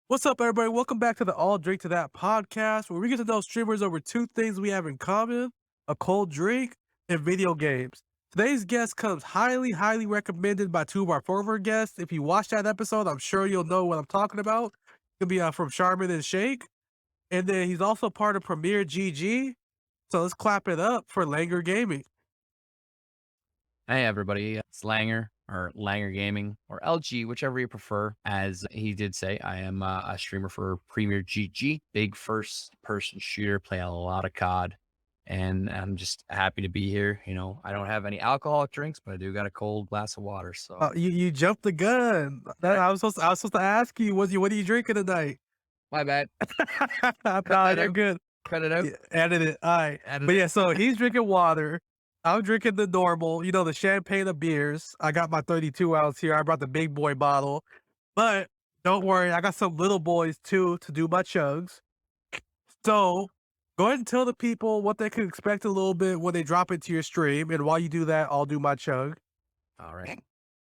What's up, everybody? Welcome back to the All Drink to That podcast, where we get to know streamers over two things we have in common: a cold drink and video games. Today's guest comes highly recommended by two of our former guests. If you watch that episode, I'm sure you'll know what I'm talking about. It'll be from Charmin and Shake. And then he's also part of Premier GG. So let's clap it up for Langer Gaming. Hey everybody, it's Langer or Langer Gaming or LG, whichever you prefer. As he did say, I am a streamer for Premier GG, big first person shooter, play a lot of COD, and I'm just happy to be here. I don't have any alcoholic drinks, but I do got a cold glass of water. So You jumped the gun. I was supposed to ask you, what are you drinking tonight? my bad. Cut Nah, that you're out. good. Cut it out. Yeah, edit it. Alright. Edit But it. yeah, so he's drinking water. I'm drinking the normal, the champagne of beers. I got my 32 ounce here. I brought the big boy bottle. But don't worry, I got some little boys too to do my chugs. So go ahead and tell the people what they can expect a little bit when they drop into your stream. And while you do that, I'll do my chug. All right.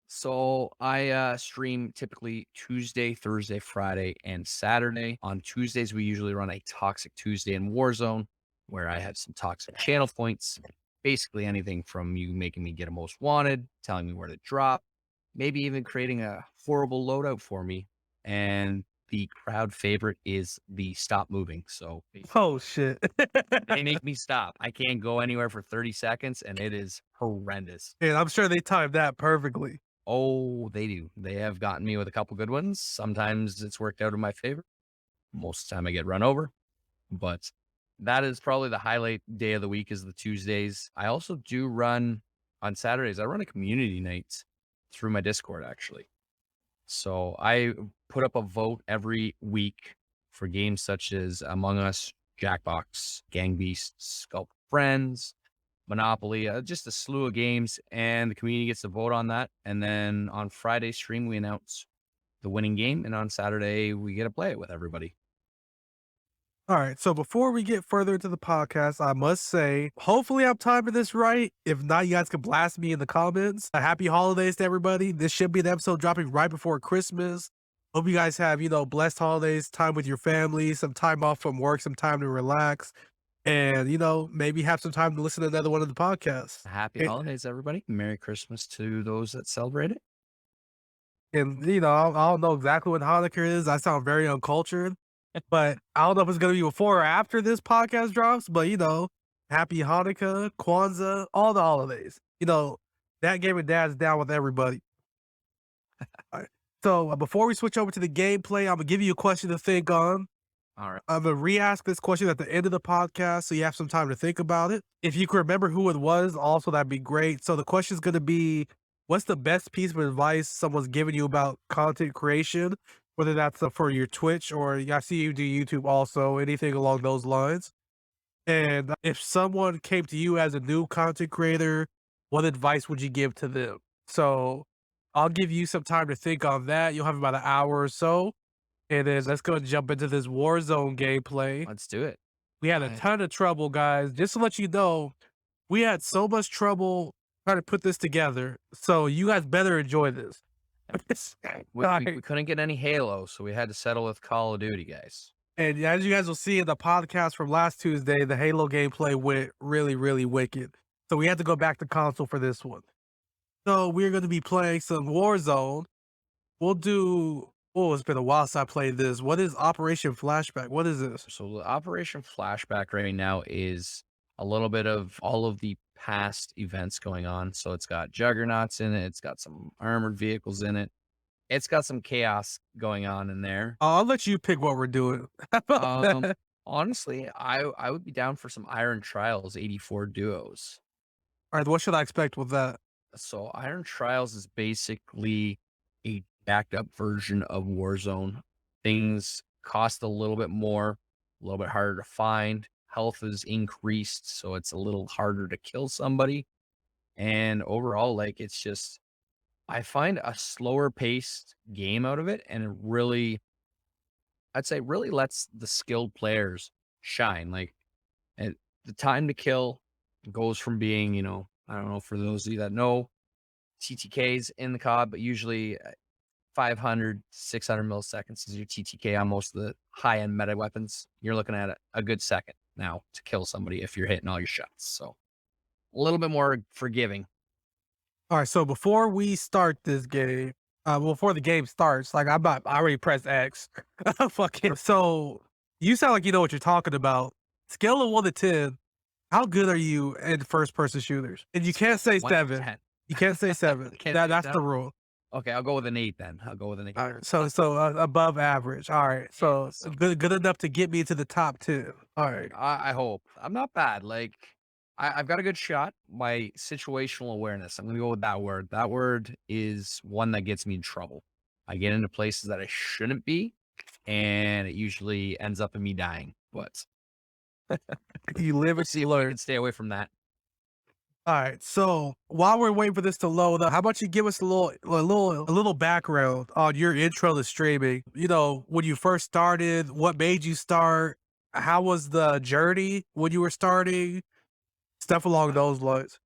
So I stream typically Tuesday, Thursday, Friday, and Saturday. On Tuesdays, we usually run a Toxic Tuesday in Warzone, where I have some toxic channel points. Basically, anything from you making me get a most wanted, telling me where to drop, maybe even creating a horrible loadout for me. And the crowd favorite is the stop moving. So Oh shit. they make me stop. I can't go anywhere for 30 seconds, and it is horrendous. And I'm sure they timed that perfectly. Oh, they do. They have gotten me with a couple good ones. Sometimes it's worked out in my favor. Most of the time I get run over, but that is probably the highlight day of the week is the Tuesdays. I also do run on Saturdays. I run a community night through my Discord actually. So I put up a vote every week for games such as Among Us, Jackbox, Gang Beasts, Sculpt Friends, Monopoly, just a slew of games, and the community gets to vote on that. And then on Friday stream, we announce the winning game, and on Saturday, we get to play it with everybody. All right. So before we get further into the podcast, I must say, hopefully I'm timing this right. If not, you guys can blast me in the comments. Happy holidays to everybody. This should be the episode dropping right before Christmas. Hope you guys have, blessed holidays, time with your family, some time off from work, some time to relax, and, maybe have some time to listen to another one of the podcasts. Happy And, holidays, everybody. Merry Christmas to those that celebrate it. I don't know exactly what Hanukkah is. I sound very uncultured. But I don't know if it's gonna be before or after this podcast drops, but, happy Hanukkah, Kwanzaa, all the holidays. That Gaming Dad's down with everybody. Alright. So, before we switch over to the gameplay, Imma give you a question to think on. All right. Imma re-ask this question at the end of the podcast so you have some time to think about it. If you can remember who it was, also, that'd be great. So the question's gonna be, what's the best piece of advice someone's given you about content creation? Whether that's, for your Twitch or I see you do YouTube also, anything along those lines. And if someone came to you as a new content creator, what advice would you give to them? So, I'll give you some time to think on that. You'll have about an hour or so, and then let's go and jump into this Warzone gameplay. Let's do it. We had a I, ton of trouble, guys. Just to let you know, we had so much trouble trying to put this together, so you guys better enjoy this. we couldn't get any Halo, so we had to settle with Call of Duty, guys. And as you guys will see in the podcast from last Tuesday, the Halo gameplay went really wicked. So we had to go back to console for this one. So we're going to be playing some Warzone. We'll do. Oh, it's been a while since I played this. What is Operation Flashback? What is this? So the Operation Flashback right now is a little bit of all of the past events going on. So it's got juggernauts in it. It's got some armored vehicles in it. It's got some chaos going on in there. I'll let you pick what we're doing. How about Um, that? honestly, I would be down for some Iron Trials 84 duos. All right, what should I expect with that? So Iron Trials is basically a backed up version of Warzone. Things cost a little bit more, a little bit harder to find. Health is increased, so it's a little harder to kill somebody. And overall, like it's just I find a slower paced game out of it, and it really, I'd say, really lets the skilled players shine. Like and the time to kill goes from being, I don't know, for those of you that know, TTKs in the COD, but usually 500, 600 milliseconds is your TTK on most of the high end meta weapons. You're looking at a good second now to kill somebody if you're hitting all your shots. So a little bit more forgiving. All right, so before we start this game, before the game starts, like I already pressed X. Fuck it. So you sound like you know what you're talking about. Scale of 1 to 10, how good are you in first person shooters? And you can't say 1 to 7. 10. You can't say 7. Can't That say that's the 7. rule. Okay, I'll go with an 8 then. I'll go with an 8. All right. So above average. All right. Yeah, So so good enough to get me to the top 10. All right. I hope. I'm not bad. Like I've got a good shot. My situational awareness. I'm gonna go with that word. That word is one that gets me in trouble. I get into places that I shouldn't be, and it usually ends up in me dying. But You live we'll and see you if I learn. can stay away from that. All right. So while we're waiting for this to load up, how about you give us a little background on your intro to streaming? You know, when you first started, what made you start? How was the journey when you were starting? Stuff along those lines.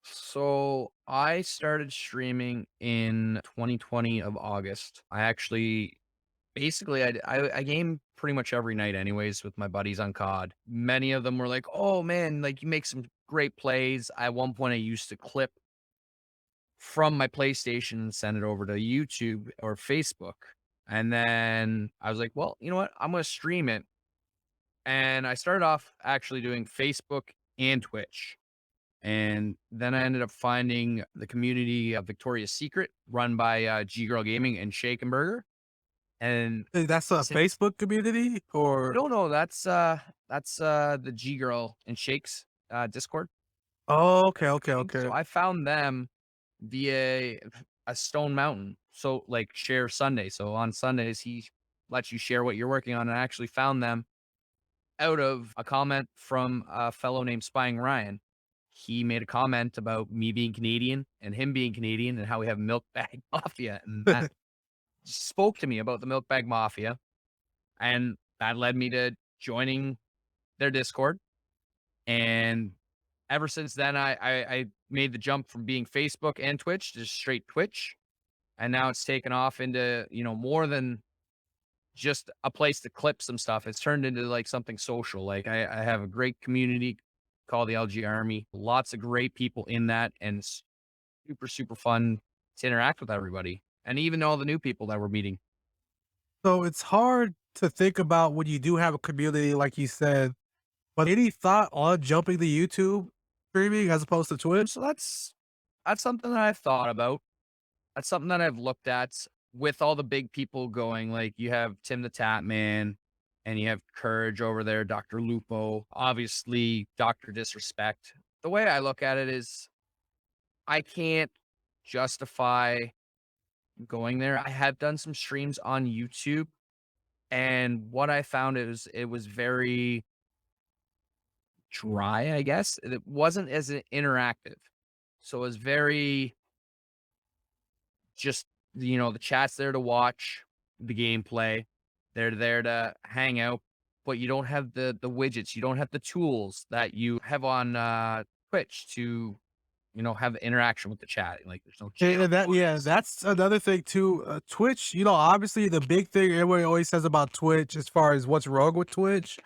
So I started streaming in 2020 of August. I actually basically I game pretty much every night anyways with my buddies on COD. Many of them were like, "Oh man, like you make some great plays." At one point I used to clip from my PlayStation and send it over to YouTube or Facebook. And then I was like, "Well, you know what? I'm going to stream it." And I started off actually doing Facebook and Twitch. And then I ended up finding the community of Victoria's Secret run by G Girl Gaming and Shake and Burger. And That's a since Facebook community or? no, no, that's the G Girl and Shakes Discord. Oh, That okay, they're okay, using. So okay. I found them via a Stone Mountain. So like share Sunday. So on Sundays he lets you share what you're working on. And I actually found them out of a comment from a fellow named Spying Ryan. He made a comment about me being Canadian and him being Canadian and how we have milk bag mafia. And that spoke to me about the milk bag mafia. And that led me to joining their Discord. And ever since then, I made the jump from being Facebook and Twitch to straight Twitch. And now it's taken off into, more than just a place to clip some stuff. It's turned into like something social. Like I have a great community called the LG Army. Lots of great people in that, and it's super, super fun to interact with everybody. And even all the new people that we're meeting. So it's hard to think about when you do have a community, like you said, but any thought on jumping to YouTube streaming as opposed to Twitch? So that's something that I've thought about. That's something that I've looked at with all the big people going. Like you have Tim the Tap Man, and you have Courage over there, Dr. Lupo, obviously Dr. Disrespect. The way I look at it is I can't justify going there. I have done some streams on YouTube, and what I found is it was very dry, I guess. It wasn't as interactive. So it was very just, the chat's there to watch the gameplay. They're there to hang out, but you don't have the widgets. You don't have the tools that you have on Twitch to, have the interaction with the chat. Like there's no channel And that, yeah, noise. that's another thing too. Twitch, obviously the big thing everybody always says about Twitch, as far as what's wrong with Twitch,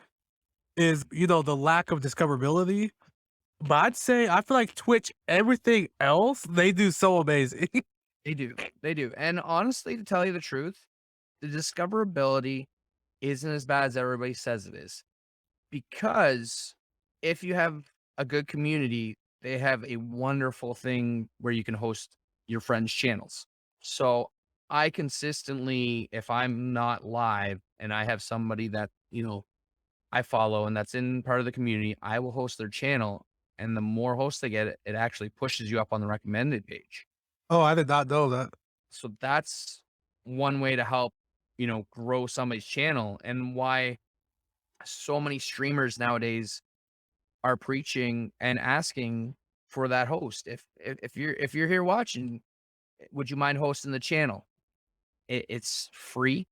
is the lack of discoverability. But I'd say I feel like Twitch, everything else they do so amazing. They do. They do. And honestly, to tell you the truth, the discoverability isn't as bad as everybody says it is. Because if you have a good community, they have a wonderful thing where you can host your friends' channels. So I consistently, if I'm not live and I have somebody that, I follow and that's in part of the community, I will host their channel. And the more hosts they get, it actually pushes you up on the recommended page. Oh, I did not know that. So that's one way to help, grow somebody's channel, and why so many streamers nowadays are preaching and asking for that host. If you're here watching, would you mind hosting the channel? It's free.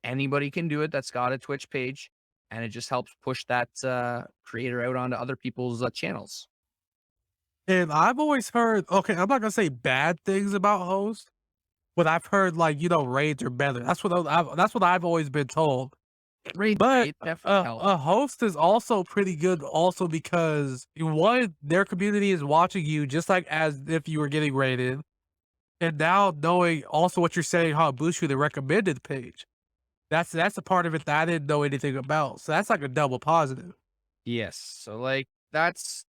Anybody can do it that's got a Twitch page, and it just helps push that creator out onto other people's channels. And I've always heard, okay, I'm not gonna say bad things about hosts, But I've heard like, raids are better. That's what I've always been told. Rate But it definitely helps. a host is also pretty good also because one, their community is watching you just like as if you were getting rated. And now knowing also what you're saying, how it boosts you the recommended page. That's a part of it that I didn't know anything about. So that's like a double positive. Yes. So like that's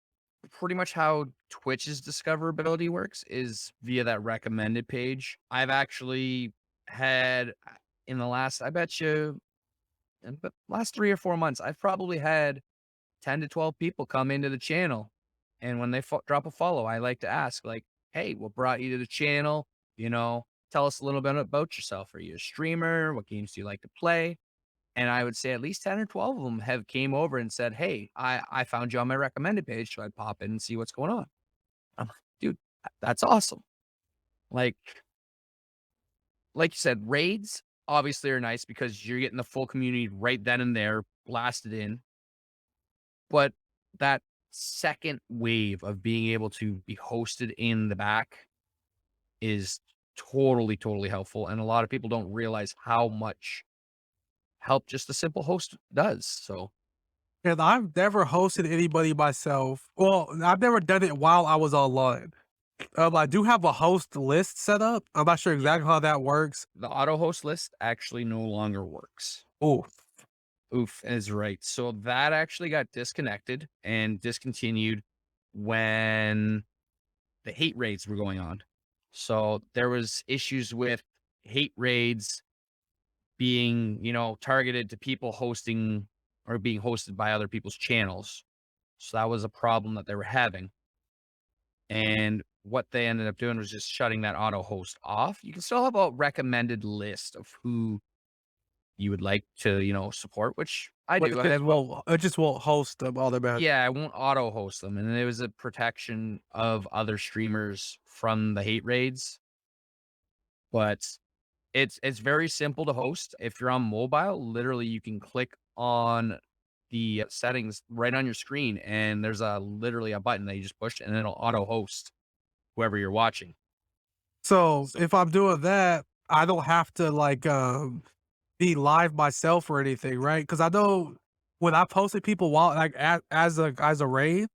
pretty much how Twitch's discoverability works is via that recommended page. I've actually had in the last, I bet you, in the last 3 or 4 months, I've probably had 10 to 12 people come into the channel. And when they drop a follow, I like to ask, like, hey, what brought you to the channel? Tell us a little bit about yourself. Are you a streamer? What games do you like to play? And I would say at least 10 or 12 of them have came over and said, hey, I found you on my recommended page. So I'd pop in and see what's going on. I'm like, dude, that's awesome. Like, like you said, raids obviously are nice because you're getting the full community right then and there blasted in. But that second wave of being able to be hosted in the back is totally, totally helpful. And a lot of people don't realize how much help just a simple host does. So, And I've never hosted anybody myself. Well, I've never done it while I was online. I do have a host list set up. I'm not sure yeah, exactly how that works. the auto host list actually no longer works. Oh, Oof is right. So that actually got disconnected and discontinued when the hate raids were going on. So there was issues with hate raids being, targeted to people hosting or being hosted by other people's channels. So that was a problem that they were having. And what they ended up doing was just shutting that auto host off. You can still have a recommended list of who you would like to, support, which I but do. I have it just won't host them automatically. Yeah, I won't auto host them. And it was a protection of other streamers from the hate raids. But it's very simple to host. If you're on mobile, literally you can click on the settings right on your screen and there's a literally a button that you just push and it'll auto host whoever you're watching. So So if I'm doing that, I don't have to like be live myself or anything, right? Because I know when I posted people while like as a raid,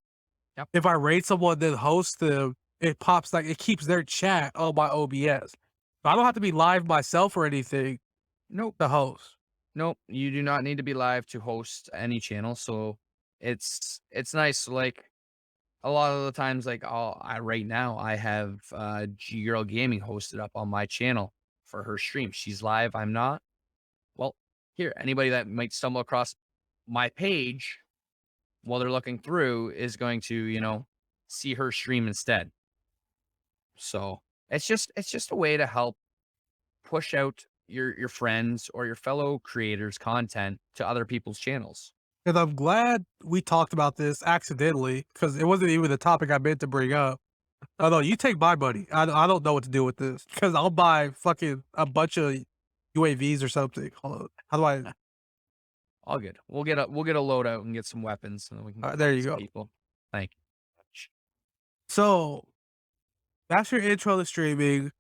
yep. if I raid someone then host them, it pops like it keeps their chat on my OBS. So I don't have to be live myself or anything Nope. to host. Nope. You do not need to be live to host any channel. So it's nice. Like a lot of the times, like right now I have G Girl Gaming hosted up on my channel for her stream. She's live, I'm not. Well, here, anybody that might stumble across my page while they're looking through is going to, see her stream instead. So it's just a way to help push out your friends or your fellow creators content to other people's channels. And I'm glad we talked about this accidentally because it wasn't even the topic I meant to bring up. Although you take my money, I don't know what to do with this because I'll buy fucking a bunch of UAVs or something. Hold on, how do I? All good. We'll get a loadout and get some weapons and then we can There fight you some go. people. Thank you. So that's your intro to streaming.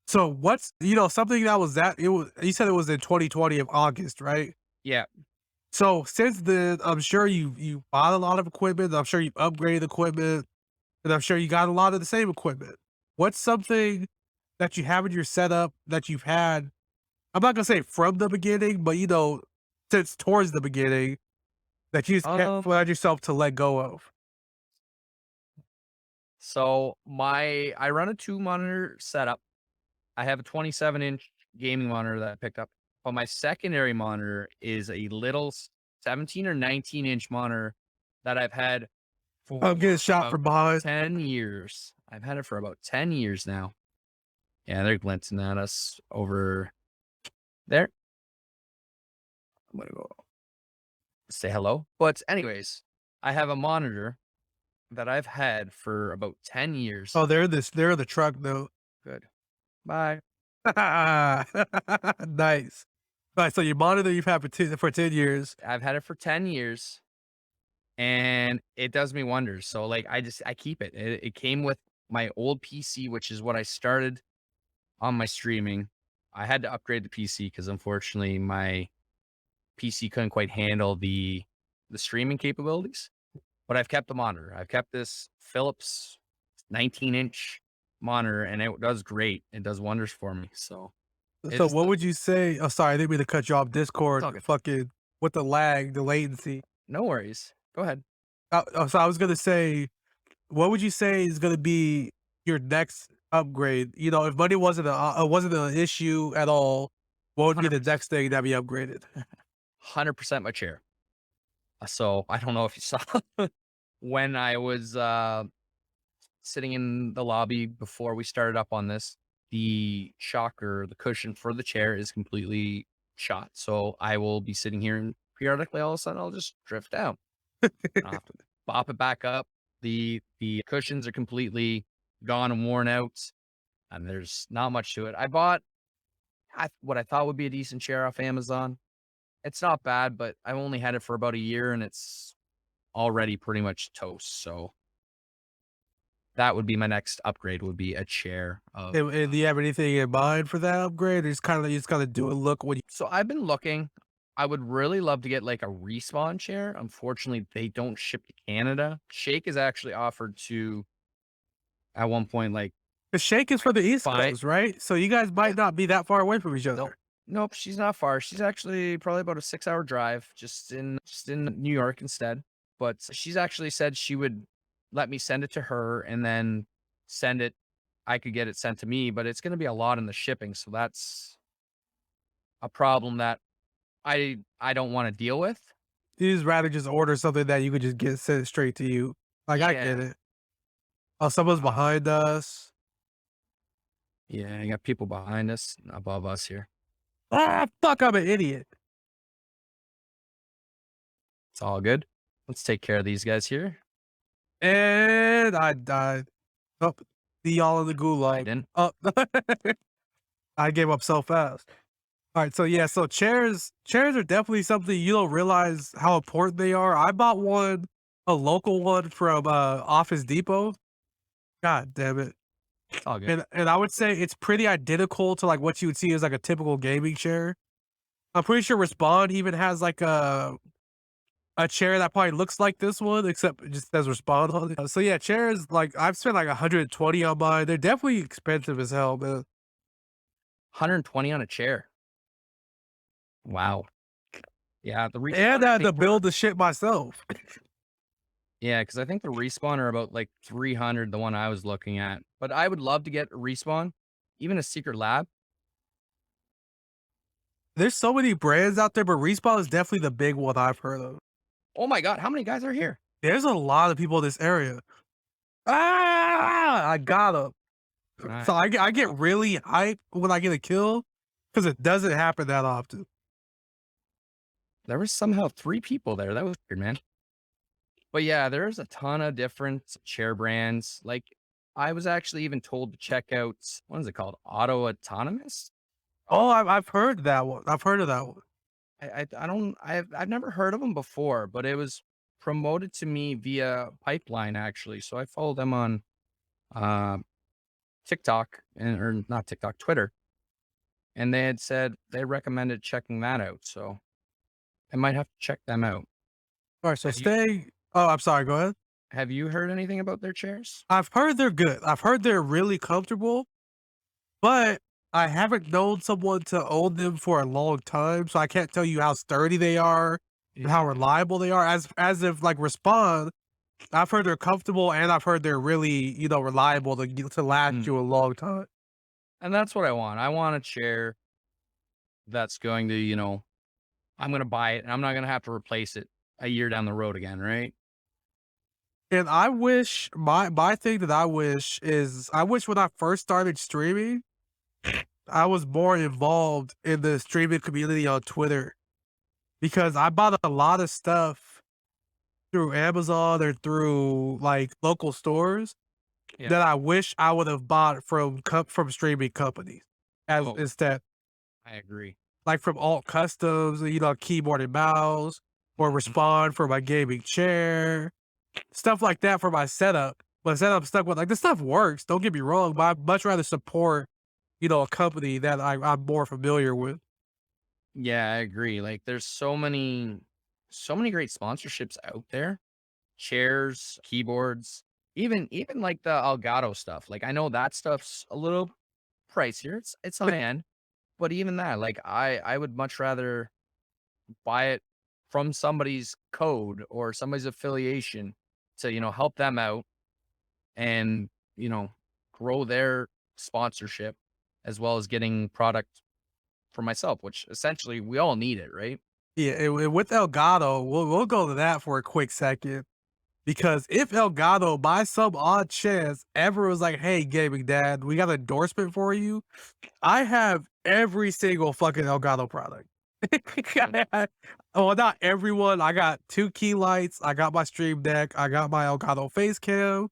So what's something that was that it was you said it was in 2020 of August, right? Yeah. So since then, I'm sure you bought a lot of equipment. I'm sure you've upgraded equipment, and I'm sure you got a lot of the same equipment. What's something that you have in your setup that you've had? I'm not gonna say from the beginning, but since towards the beginning that you just can't Um, find yourself to let go of. so I run a 2 monitor setup. I have a 27-inch gaming monitor that I picked up, but my secondary monitor is a little 17 or 19-inch monitor that I've had for I'm getting shot about from behind. 10 years. I've had it for about 10 years now. Yeah, they're glinting at us over there. I'm gonna go say hello. But anyways, I have a monitor that I've had for about 10 years. Oh, they're in the truck though. Good. Bye. Nice. Right, so your monitor you've had for 10 years. I've had it for 10 years and it does me wonders. So like I keep it. It came with my old PC, which is what I started on my streaming. I had to upgrade the PC because unfortunately my PC couldn't quite handle the streaming capabilities. But I've kept the monitor. I've kept this Philips 19-inch monitor, and it does great. It does wonders for me. So So it's what would you say? Oh, sorry, I didn't mean to cut you off. all Discord, good. fucking with the lag, the latency. No worries. Go ahead. So I was gonna say, what would you say is gonna be your next upgrade? You know, if money wasn't an issue at all, what would be the 100%. next thing that be upgraded? 100% my chair. So I don't know if you saw when I was sitting in the lobby before we started up on this, the shocker, the cushion for the chair is completely shot. So I will be sitting here and periodically all of a sudden I'll just drift down. I'll have to bop it back up. The cushions are completely gone and worn out, and there's not much to it. I bought what I thought would be a decent chair off Amazon. It's not bad, but I've only had it for about a year and it's already pretty much toast. So that would be my next upgrade would be a chair of And do you have anything in mind for that upgrade? Or you just gotta do a look when you. so I've been looking. I would really love to get like a respawn chair. Unfortunately, they don't ship to Canada. Shake is actually offered to at one point like The shake is for the East fine. Coast, right? So you guys might not be that far away from each Nope. other. Nope, she's not far. She's actually probably about a 6-hour drive just in New York instead. But she's actually said she would let me send it to her and then send it I could get it sent to me, but it's gonna be a lot in the shipping, so that's a problem that I don't wanna deal with. You just rather just order something that you could just get sent straight to you. Like, I Yeah. get it. Oh, someone's behind us. Yeah, I got people behind us, above us here. Ah, fuck, I'm an idiot. It's all good. Let's take care of these guys here. And I died. Oh, see y'all in the I gulag. didn't. Oh, I gave up so fast. All right, so yeah, so chairs are definitely something you don't realize how important they are. I bought one, a local one from Office Depot. God damn it. It's all good. And I would say it's pretty identical to like what you would see as like a typical gaming chair. I'm pretty sure Respond even has like a chair that probably looks like this one, except it just says Respond on it. So yeah, chairs like I've spent like 120 on mine. They're definitely expensive as hell, man. 120 on a chair. Wow. Yeah, the respawn And I I had think to build the shit myself. yeah, because I think the respawn are about like 300, the one I was looking at. But I would love to get a respawn, even a secret lab. There's so many brands out there, but Respawn is definitely the big one I've heard of. Oh my god, how many guys are here? There's a lot of people in this area. Ah, I got him. Alright. So I get really hyped when I get a kill because it doesn't happen that often. There was somehow 3 people there. That was weird, man. But yeah, there's a ton of different chair brands. Like I was actually even told to check out what is it called? Auto Autonomous? Oh, I've heard that one. I've heard of that one. I don't I've never heard of them before, but it was promoted to me via Pipeline actually. So I follow them on uh, TikTok and or not TikTok, Twitter. And they had said they recommended checking that out. So I might have to check them out. All right, so Have you stay. Oh, I'm sorry. Go ahead. have you heard anything about their chairs? I've heard they're good. I've heard they're really comfortable, but I haven't known someone to own them for a long time, so I can't tell you how sturdy they are and how reliable they are. As if like Respond, I've heard they're comfortable and I've heard they're really reliable to last Mm. you a long time. And that's what I want. I want a chair that's going to, I'm going to buy it and I'm not going to have to replace it a year down the road again, right? And I wish my thing that I wish is I wish when I first started streaming, I was more involved in the streaming community on Twitter because I bought a lot of stuff through Amazon or through like local stores Yeah. that I wish I would have bought from streaming companies as Oh, instead, I agree. like from Alt Customs, keyboard and mouse, or Respond for my gaming chair, stuff like that for my setup. But setup stuck with like this stuff works. Don't get me wrong, but I'd much rather support a company that I'm more familiar with. Yeah, I agree. Like there's so many great sponsorships out there. Chairs, keyboards, even like the Elgato stuff. Like I know that stuff's a little pricier. It's high end, but even that, like I would much rather buy it from somebody's code or somebody's affiliation to, help them out and, you know, grow their sponsorship as well as getting product for myself, which essentially we all need it, right? Yeah, and with Elgato, we'll go to that for a quick second. Because if Elgato, by some odd chance, ever was like, "Hey, gaming dad, we got an endorsement for you," I have every single fucking Elgato product. Well, not everyone. I got 2 key lights, I got my stream deck, I got my Elgato face cam,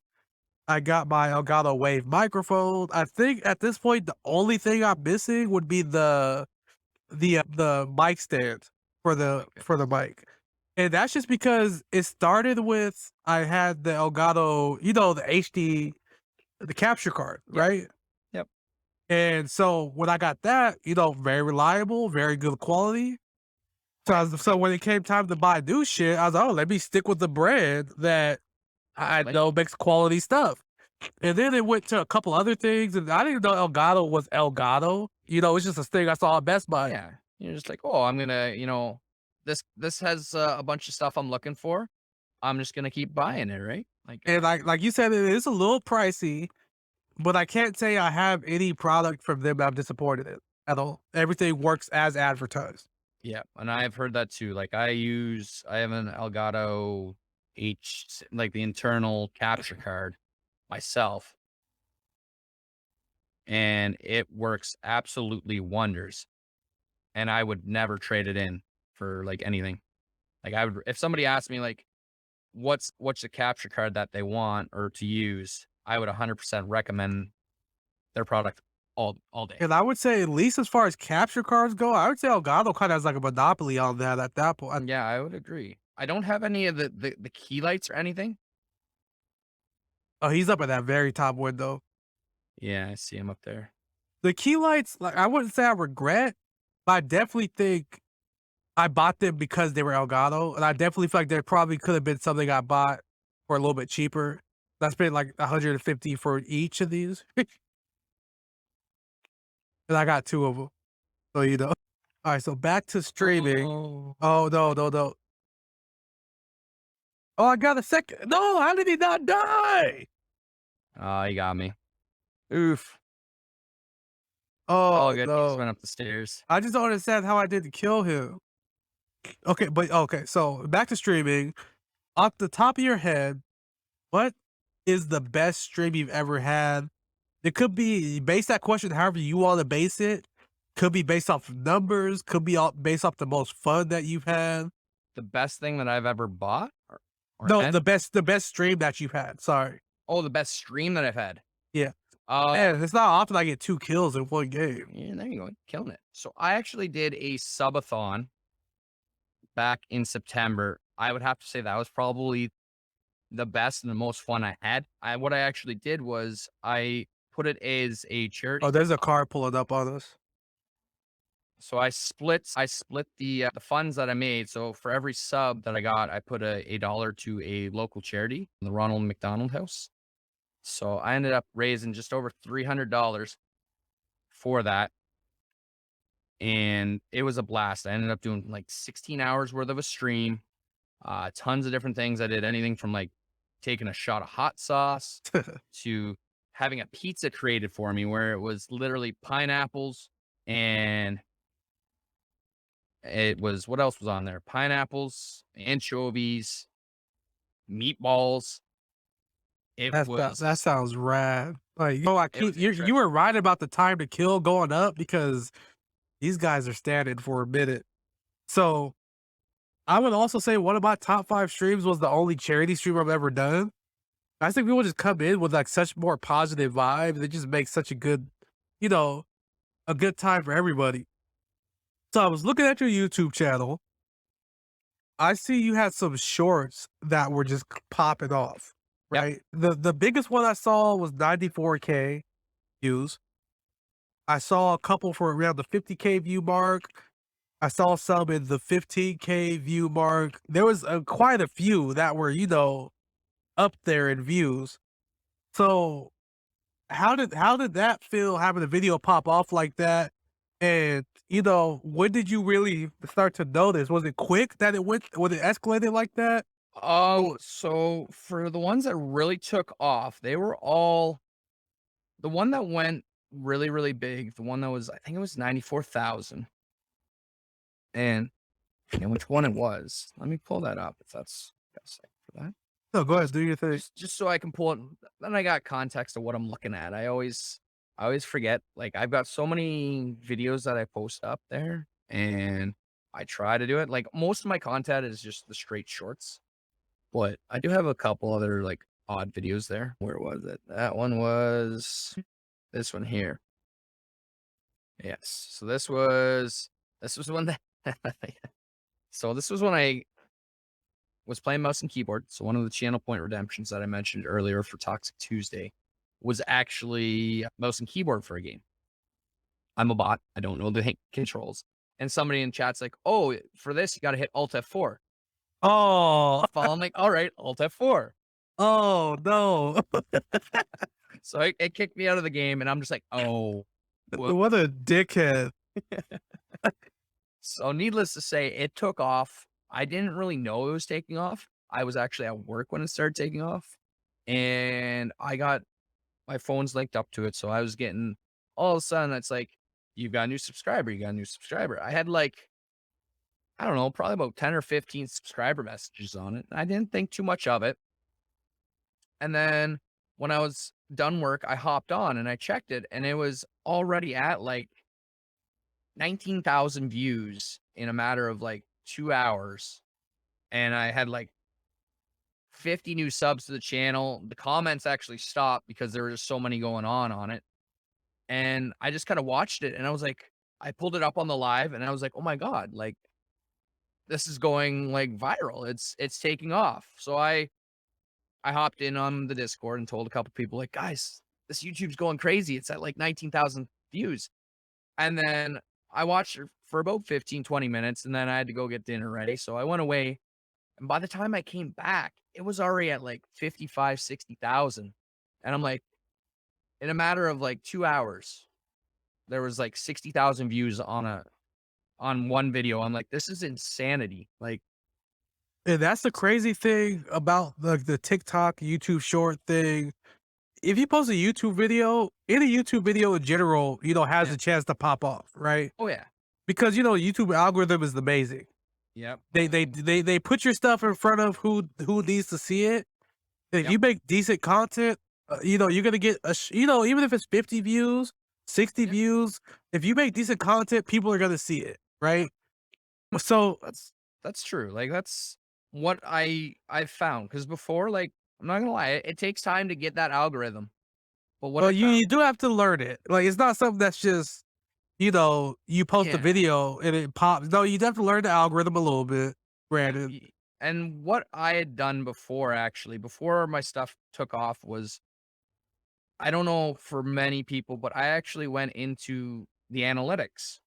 I got my Elgato Wave microphone. I think at this point, the only thing I'm missing would be the mic stand Okay. for the mic. And that's just because it started with I had the Elgato, the HD, the capture card, Yep. right? Yep. And so when I got that, very reliable, very good quality. So when it came time to buy new shit, I was like, oh, let me stick with the brand that I Like, know makes quality stuff. And then it went to a couple other things, and I didn't know Elgato was Elgato. It's just a thing I saw at Best Buy. yeah. You're just like, oh, I'm gonna, this has a bunch of stuff I'm looking for. I'm just gonna keep buying it, right? Like, And like you said, it is a little pricey, but I can't say I have any product from them that I'm disappointed in at all. Everything works as advertised. yeah, and I've heard that too. Like I have an Elgato like the internal capture card myself, and it works absolutely wonders. And I would never trade it in for like anything. Like I would, if somebody asked me like, what's the capture card that they want or to use, I would 100% recommend their product all day. And I would say, at least as far as capture cards go, I would say Elgato kind of has like a monopoly on that at that point. Yeah, I would agree. I don't have any of the key lights or anything. Oh, he's up at that very top window. Yeah, I see him up there. The key lights, like I wouldn't say I regret, but I definitely think I bought them because they were Elgato, and I definitely feel like there probably could have been something I bought for a little bit cheaper. That's been like 150 for each of these, and I got 2 of them. So All right, so back to streaming. Oh, Oh no, no, no. Oh, I got a second. No, how did he not die? oh, you got me. Oof. It's all Oh good. He just no. went up the stairs. I just don't understand how I didn't kill him. Okay, but okay, so back to streaming. Off the top of your head, what is the best stream you've ever had? It could be base that question however you want to base it. Could be based off of numbers, could be based off the most fun that you've had. The best thing that I've ever bought or No, had. the best stream that you've had. Sorry. Oh, the best stream that I've had. Yeah. Uh, Man, it's not often I get 2 kills in one game. yeah, there you go, killing it. So I actually did a subathon back in September. I would have to say that was probably the best and the most fun I had. What I actually did was I put it as a charity. Oh, there's a car pulling up on us. So I split the funds that I made. So for every sub that I got, I put a dollar to a local charity, the Ronald McDonald House. So I ended up raising just over $300 for that, and it was a blast. I ended up doing like 16 hours worth of a stream, tons of different things. I did anything from like taking a shot of hot sauce to having a pizza created for me where it was literally pineapples and it was what else was on there? Pineapples, anchovies, meatballs. It was That sounds rad. Like, I it keep was you interesting. were right about the time to kill going up because these guys are standing for a minute. So, I would also say one of my top 5 streams was the only charity stream I've ever done. I think people just come in with, like, such more positive vibes. It just makes such you know, a good time for everybody. So, I was looking at your YouTube channel. I see you had some shorts that were just popping off, Yep. right? The biggest one I saw was 94K views. I saw a couple for around the 50K view mark. I saw some in the 15K view mark. There was quite a few that were, up there in views. So how did that feel having a video pop off like that? And when did you really start to notice? Was it quick that it went? Was it escalated like that? Or So for the ones that really took off, they were all the one that went really, really big, the one that was I think it was 94,000. And which one it was. Let me pull that up if that's got a second for that. no, go ahead, Just do your thing. just so I can pull it. Then I got context of what I'm looking at. I always forget. Like I've got so many videos that I post up there and I try to do it. Like most of my content is just the straight shorts, but I do have a couple other like odd videos there. Where was it? That one was this one here. Yes. So this was one that so this was when I was playing mouse and keyboard. So one of the channel point redemptions that I mentioned earlier for Toxic Tuesday was actually mouse and keyboard for a game. I'm a bot. I don't know the controls. And somebody in chat's like, "Oh, for this you got to hit Alt F4." Oh, I'm like, "All right, Alt F4." oh no. So it kicked me out of the game, and I'm just like, "Oh, whoop." What a dickhead. So needless to say, it took off. I didn't really know it was taking off. I was actually at work when it started taking off, and I got my phone's linked up to it. So I was getting all of a sudden it's like, you've got a new subscriber, you got a new subscriber. I had like, I don't know, probably about 10 or 15 subscriber messages on it. I didn't think too much of it. And then when I was done work, I hopped on and I checked it and it was already at like 19,000 views in a matter of like 2 hours. And I had like 50 new subs to the channel. The comments actually stopped because there were just so many going on it. And I just kinda watched it, and I was like I pulled it up on the live, and I was like, "Oh my god, like, this is going, like, viral. It's taking off." So I hopped in on the Discord and told a couple people, like, "Guys, this YouTube's going crazy. It's at, like, 19,000 views." And then I watched it for about 15, 20 minutes, and then I had to go get dinner ready, so I went away, and by the time I came back, it was already at, like, 55, 60,000, and I'm like, in a matter of, like, 2 hours there was like 60,000 views on one video. I'm like, this is insanity. Like, And that's the crazy thing about the TikTok, YouTube short thing. If you post a YouTube video, any YouTube video in general, has yeah. a chance to pop off, right? Oh yeah. Because YouTube algorithm is amazing. Yep. They put your stuff in front of who needs to see it. And if Yep. you make decent content, you're gonna get even if it's 50 views, 60 Yep. views. If you make decent content, people are gonna see it, right? So, That's true. Like that's what I've found. Cause before, like, I'm not gonna lie, it takes time to get that algorithm. But what well, I you found, do have to learn it. Like it's not something that's just you post a yeah. video and it pops. No, you have to learn the algorithm a little bit. Yeah. Granted, And what I had done before, actually, before my stuff took off, was I don't know for many people, but I actually went into the analytics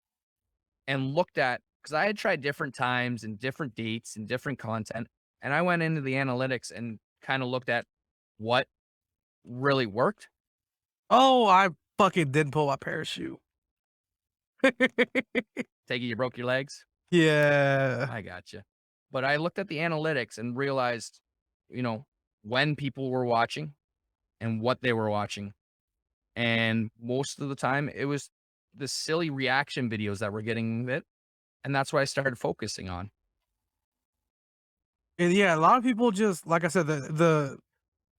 and looked at because I had tried different times and different dates and different content, and I went into the analytics and kind of looked at what really worked. oh, I fucking didn't pull my parachute. Take it you broke your legs. Yeah. I got you. But I looked at the analytics and realized, you know, when people were watching and what they were watching. And most of the time it was the silly reaction videos that were getting it. And that's what I started focusing on. And yeah, a lot of people just like I said, the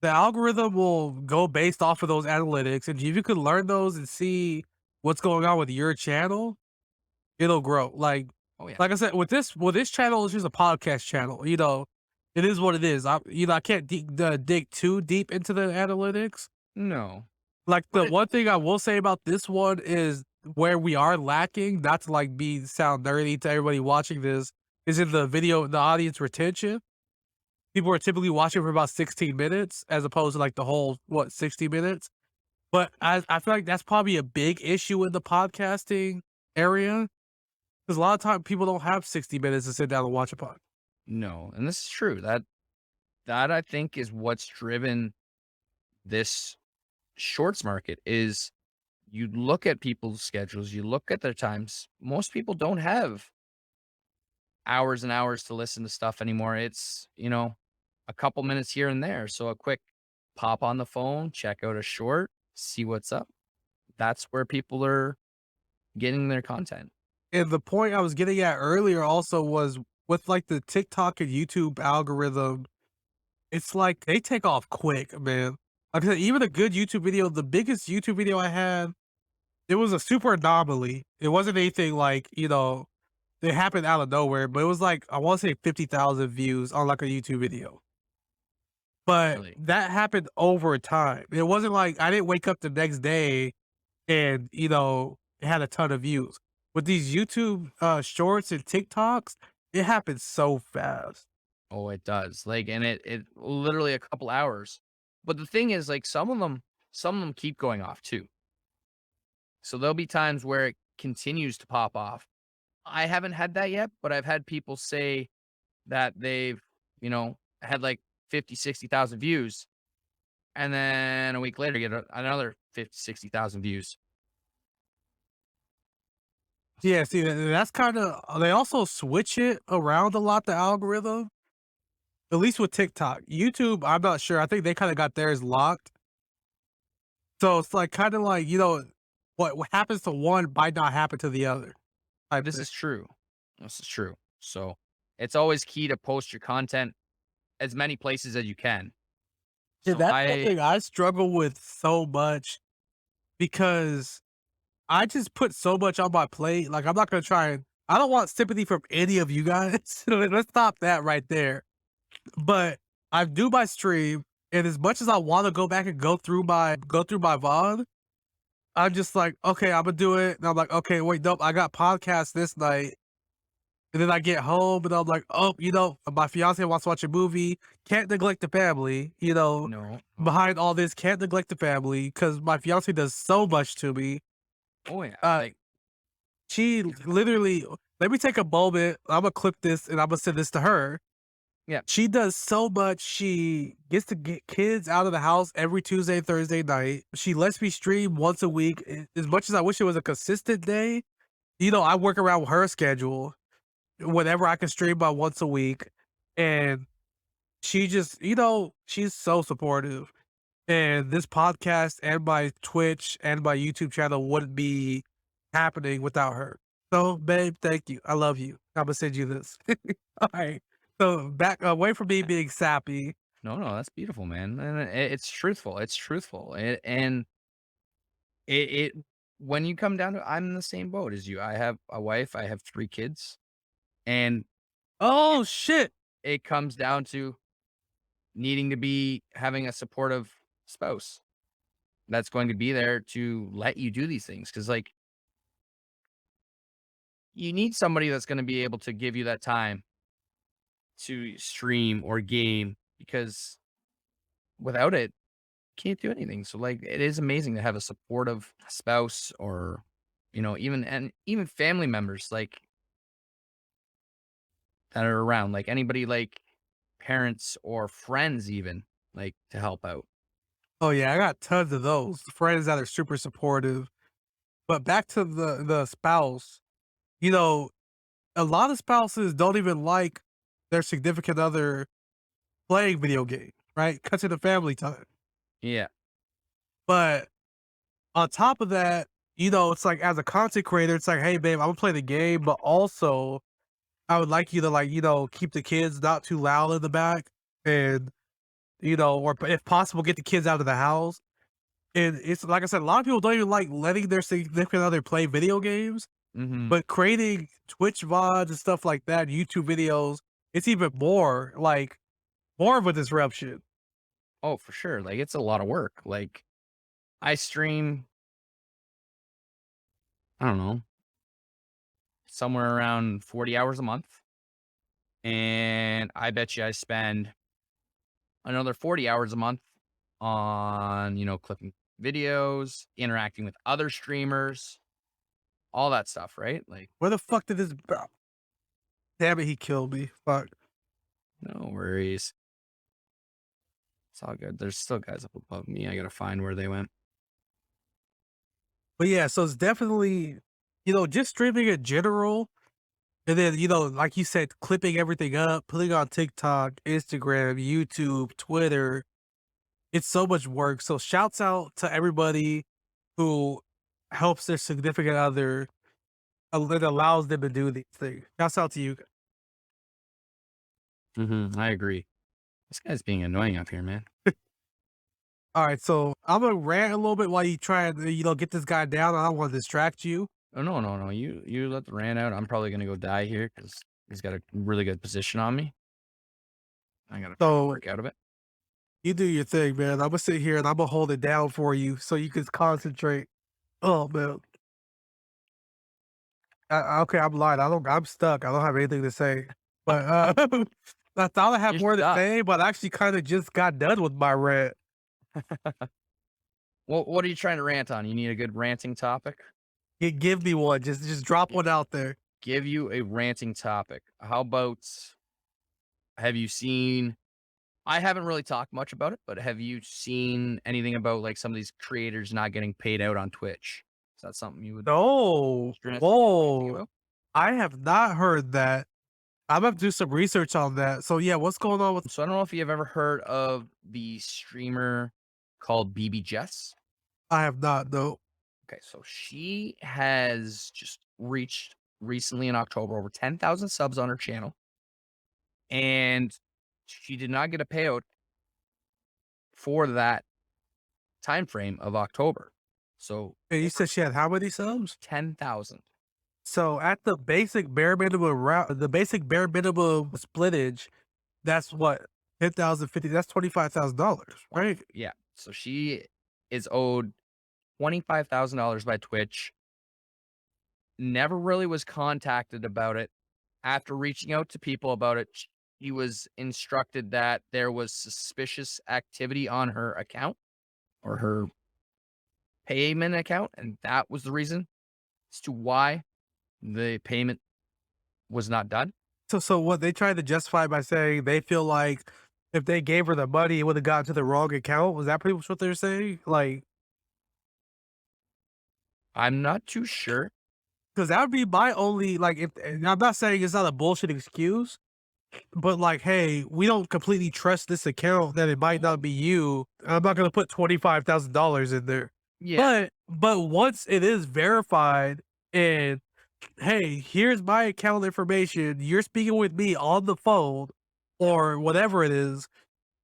algorithm will go based off of those analytics, and if you could learn those and see what's going on with your channel, it'll grow. Oh yeah. Like I said, with this channel, it's just a podcast channel. It is what it is. I can't dig too deep into the analytics. No. Like But the it one thing I will say about this one is where we are lacking, not to like be sound nerdy to everybody watching this, is in the audience retention. People are typically watching for about 16 minutes as opposed to like the whole, what, 60 minutes. But I feel like that's probably a big issue in the podcasting area, because a lot of time people don't have 60 minutes to sit down and watch a pod. No, and this is true. That I think is what's driven this shorts market is you look at people's schedules, you look at their times. Most people don't have hours and hours to listen to stuff anymore. It's, a couple minutes here and there. So a quick pop on the phone, check out a short, see what's up. That's where people are getting their content. And the point I was getting at earlier also was with like the TikTok and YouTube algorithm, it's like they take off quick, man. Like I said, even a good YouTube video, the biggest YouTube video I had, it was a super anomaly. It wasn't anything like, it happened out of nowhere, but it was like, I want to say 50,000 views on like a YouTube video. But Really. that happened over time. It wasn't like I didn't wake up the next day and, it had a ton of views. With these YouTube shorts and TikToks, it happens so fast. Oh, it does. Like, and it literally a couple hours. But the thing is, like, some of them keep going off too. So there'll be times where it continues to pop off. I haven't had that yet, but I've had people say that they've, had like 50, 60,000 views. And then a week later, get another 50, 60,000 views. Yeah, see, that's kind of, they also switch it around a lot, the algorithm, at least with TikTok. YouTube, I'm not sure. I think they kind of got theirs locked. So it's like kind of like, what happens to one might not happen to the other type This thing. is true. This is true. So it's always key to post your content as many places as you can. Yeah, So that's I, something I struggle with so much because I just put so much on my plate. Like, I'm not gonna try and I don't want sympathy from any of you guys. Let's stop that right there. But I do my stream, and as much as I want to go back and go through my VOD, I'm just like, okay, I'm gonna do it. And I'm like, okay, wait, nope, I got podcast this night. And then I get home and I'm like, oh, my fiance wants to watch a movie. Can't neglect the family, no, no. behind all this, can't neglect the family because my fiance does so much to me. Oh yeah. Uh, Like, she literally, let me take a moment. I'm gonna clip this and I'm gonna send this to her. yeah. She does so much. She gets to get kids out of the house every Tuesday, Thursday night. She lets me stream once a week. As much as I wish it was a consistent day, I work around her schedule whenever I can stream by once a week. And she just, she's so supportive. And this podcast and my Twitch and my YouTube channel wouldn't be happening without her. So, babe, thank you. I love you. I'm gonna send you this. All right. So back away from me being sappy. No, no, that's beautiful, man. And it's truthful. It's truthful. And it when you come down to, I'm in the same boat as you. I have a wife, I have 3 kids, and Oh shit. it comes down to needing to be having a supportive spouse that's going to be there to let you do these things. Cause like you need somebody that's going to be able to give you that time to stream or game because without it, you can't do anything. So like it is amazing to have a supportive spouse or, even family members like that are around, like anybody like parents or friends even like to help out. Oh yeah, I got tons of those friends that are super supportive. But back to the spouse, you know, a lot of spouses don't even like their significant other playing video games, right? Cuts into family time. Yeah. But on top of that, it's like as a content creator, it's like, hey babe, I'm gonna play the game, but also I would like you to like, keep the kids not too loud in the back and or if possible, get the kids out of the house. And it's like I said, a lot of people don't even like letting their significant other play video games, Hmm. but creating Twitch VODs and stuff like that, YouTube videos, it's even more of a disruption. Oh, for sure. Like it's a lot of work. Like I stream, I don't know, somewhere around 40 hours a month. And I bet you I spend another 40 hours a month on, clipping videos, interacting with other streamers, all that stuff, right? Like, Where the fuck did this damn it, he killed me. Fuck. no worries. It's all good. There's still guys up above me. I gotta find where they went. But yeah, so it's definitely, just streaming in general. And then, like you said, clipping everything up, putting on TikTok, Instagram, YouTube, Twitter. It's so much work. So shouts out to everybody who helps their significant other, that allows them to do these things. Shouts out to you. I agree. This guy's being annoying up here, man. All right, so I'm gonna rant a little bit while you try and get this guy down. I don't want to distract you. Oh no, no, no. You let the rant out. I'm probably gonna go die here because he's got a really good position on me. I gotta So work out of it. you do your thing, man. I'm gonna sit here and I'm gonna hold it down for you so you can concentrate. Oh man. Okay, I'm lying. I'm stuck. I don't have anything to say. But I thought I had You're more to stuck. say, but I actually kind of just got done with my rant. Well, what are you trying to rant on? You need a good ranting topic? Give me one. Just drop one out there. Give you a ranting topic. How about, have you seen, I haven't really talked much about it, but have you seen anything about like some of these creators not getting paid out on Twitch? Is that something you would No. stress anything Whoa. about? I have not heard that. I'm gonna have to do some research on that. So yeah, what's going on with So I don't know if you've ever heard of the streamer called BB Jess. I have not, no. Okay, so she has just reached recently in October over 10,000 subs on her channel, and she did not get a payout for that time frame of October. So And you said she had how many subs? 10,000. So at the basic bare minimum the basic bare minimum splittage, that's what 10,050. That's $25,000, right? Yeah. So she is owed $25,000 by Twitch. Never really was contacted about it. After reaching out to people about it, he was instructed that there was suspicious activity on her account or her payment account, and that was the reason as to why the payment was not done. So what they tried to justify by saying they feel like if they gave her the money, it would have gotten to the wrong account. Was that pretty much what they're saying? Like, I'm not too sure. because that would be my only like. If and I'm not saying it's not a bullshit excuse, but like, hey, we don't completely trust this account that it might not be you. I'm not gonna put $25,000 in there. Yeah, But once it is verified and hey, here's my account information, you're speaking with me on the phone or whatever it is,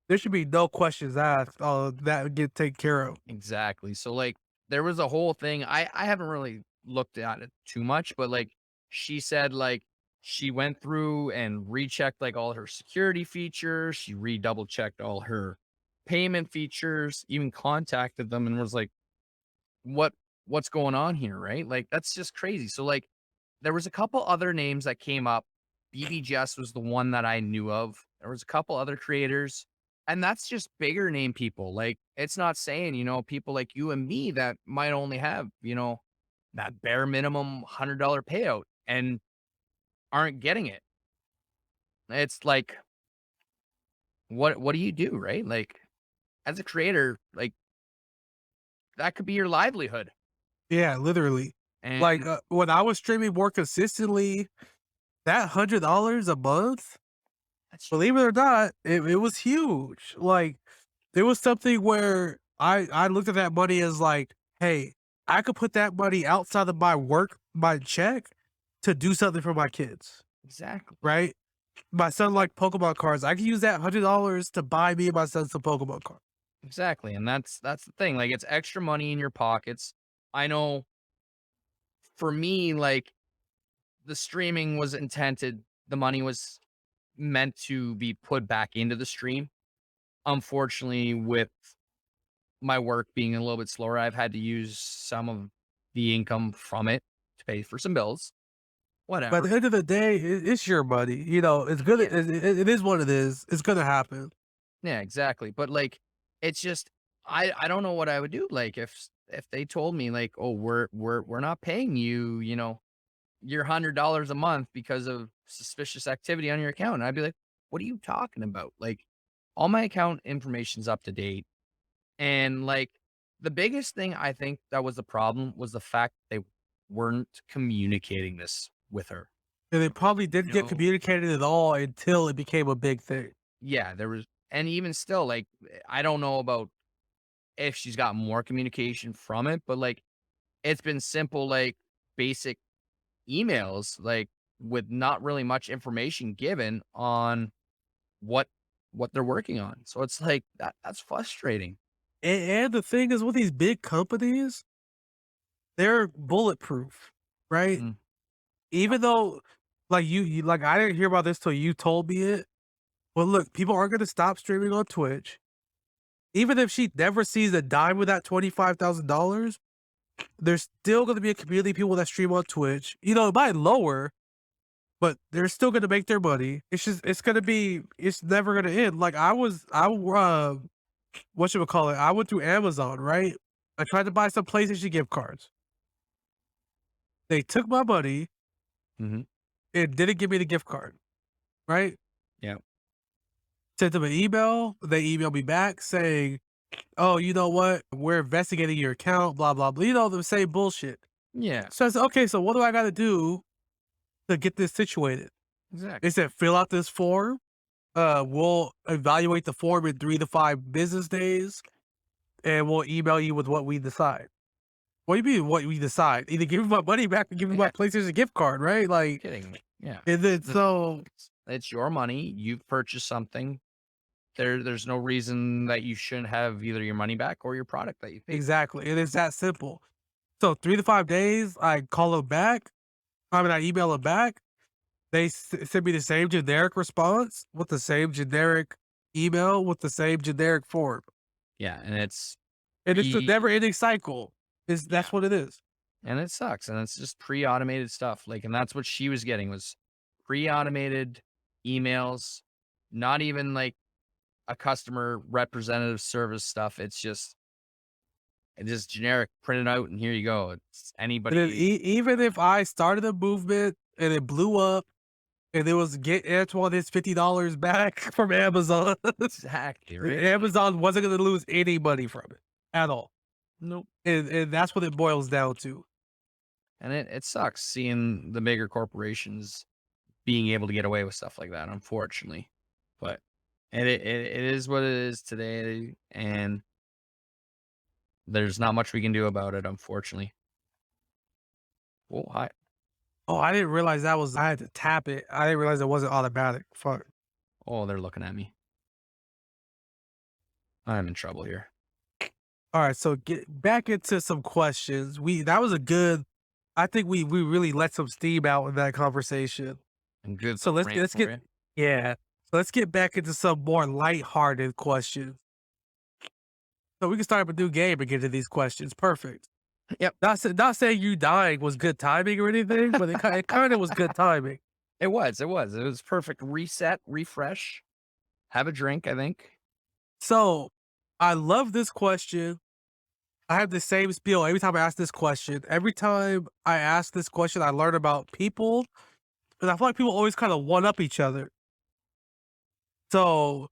there should be no questions asked. That would get taken care of. exactly. So like there was a whole thing. I haven't really looked at it too much, but like she said like she went through and rechecked like all her security features, she double checked all her payment features, even contacted them and was like, what what's going on here, right? Like that's just crazy. So like there was a couple other names that came up. BB Jess was the one that I knew of. There was a couple other creators, and that's just bigger name people. Like it's not saying, people like you and me that might only have, that bare minimum $100 payout and aren't getting it. It's like, what do you do, right? Like as a creator, like that could be your livelihood. Yeah, literally. And Like when I was streaming more consistently, that $100 a month, that's believe it or not, it was huge. Like there was something where I looked at that money as like, hey, I could put that money outside of my work, my check, to do something for my kids, exactly. right? My son liked Pokemon cards. I could use that $100 to buy me and my son some Pokemon cards. Exactly, and that's the thing, like, it's extra money in your pockets. I know for me, like, the streaming was intended the money was meant to be put back into the stream. Unfortunately, with my work being a little bit slower, I've had to use some of the income from it to pay for some bills. But at Whatever. the end of the day, it's your money. It's good. Yeah. It is what it is. It's gonna happen. Yeah, exactly, but, like, it's just I don't know what I would do. Like if they told me like, oh, we're not paying you, your $100 a month because of suspicious activity on your account. And I'd be like, what are you talking about? Like all my account information's up to date. And like the biggest thing I think that was the problem was the fact they weren't communicating this with her. And it probably didn't get No. communicated at all until it became a big thing. Yeah, there was, and even still, like, I don't know about if she's got more communication from it, but like it's been simple, like basic emails, like with not really much information given on what what they're working on. So it's like that's frustrating. And the thing is with these big companies, they're bulletproof, right? Mm, Even though, like, you like, I didn't hear about this till you told me it, but look, people aren't gonna stop streaming on Twitch. Even if she never sees a dime of that $25,000, there's still gonna be a community of people that stream on Twitch. It might lower, but they're still gonna make their money. It's never gonna end. Like, whatchamacallit, I went through Amazon, right? I tried to buy some PlayStation gift cards. They took my money mhm. and didn't give me the gift card, right? Yeah. Sent them an email. They emailed me back saying, "Oh, you know what? We're investigating your account, blah, blah, blah." The same bullshit. Yeah, So I said, "Okay, so what do I gotta do to get this situated?" They exactly. said, "Fill out this form. We'll evaluate the form in 3 to 5 business days, and we'll email you with what we decide." What do you mean what we decide? Either give me my money back or give me my Yeah, PlayStation gift card, right? Like, kidding me. Yeah. and then The thing so is, it's your money. You've purchased something. There's no reason that you shouldn't have either your money back or your product that you paid for. exactly, it is that simple. So 3 to 5 days, I call them back. I email them back. They send me the same generic response with the same generic email with the same generic form, Yeah, and it's and it's a pre never-ending cycle. That's yeah, what it is. and it sucks, and it's just pre-automated stuff, like, and that's what she was getting was pre-automated emails, not even like a customer representative service stuff. It's just generic, printed out, and here you go. It's And then anybody. even if I started a movement and it blew up and it was get Antoine his $50 back from Amazon, Exactly, right? Like, Amazon wasn't gonna lose any money from it at all. nope. And that's what it boils down to. And it sucks seeing the bigger corporations being able to get away with stuff like that, unfortunately. But it is what it is today, and there's not much we can do about it, unfortunately. Oh, hi. Oh, I didn't realize I had to tap it. I didn't realize it wasn't automatic. Fuck. Oh, they're looking at me. I'm in trouble here. Alright, so get back into some questions. We that was a good I think we really let some steam out in that conversation. And good So rant let's for get you. yeah. So let's get back into some more lighthearted questions. So we can start up a new game and get into these questions. Perfect. Yep. Not saying you dying was good timing or anything, but it kinda was good timing. It was perfect reset, refresh, have a drink, I think. So, I love this question. I have the same spiel every time I ask this question. Every time I ask this question, I learn about people, and I feel like people always kinda one up each other. So,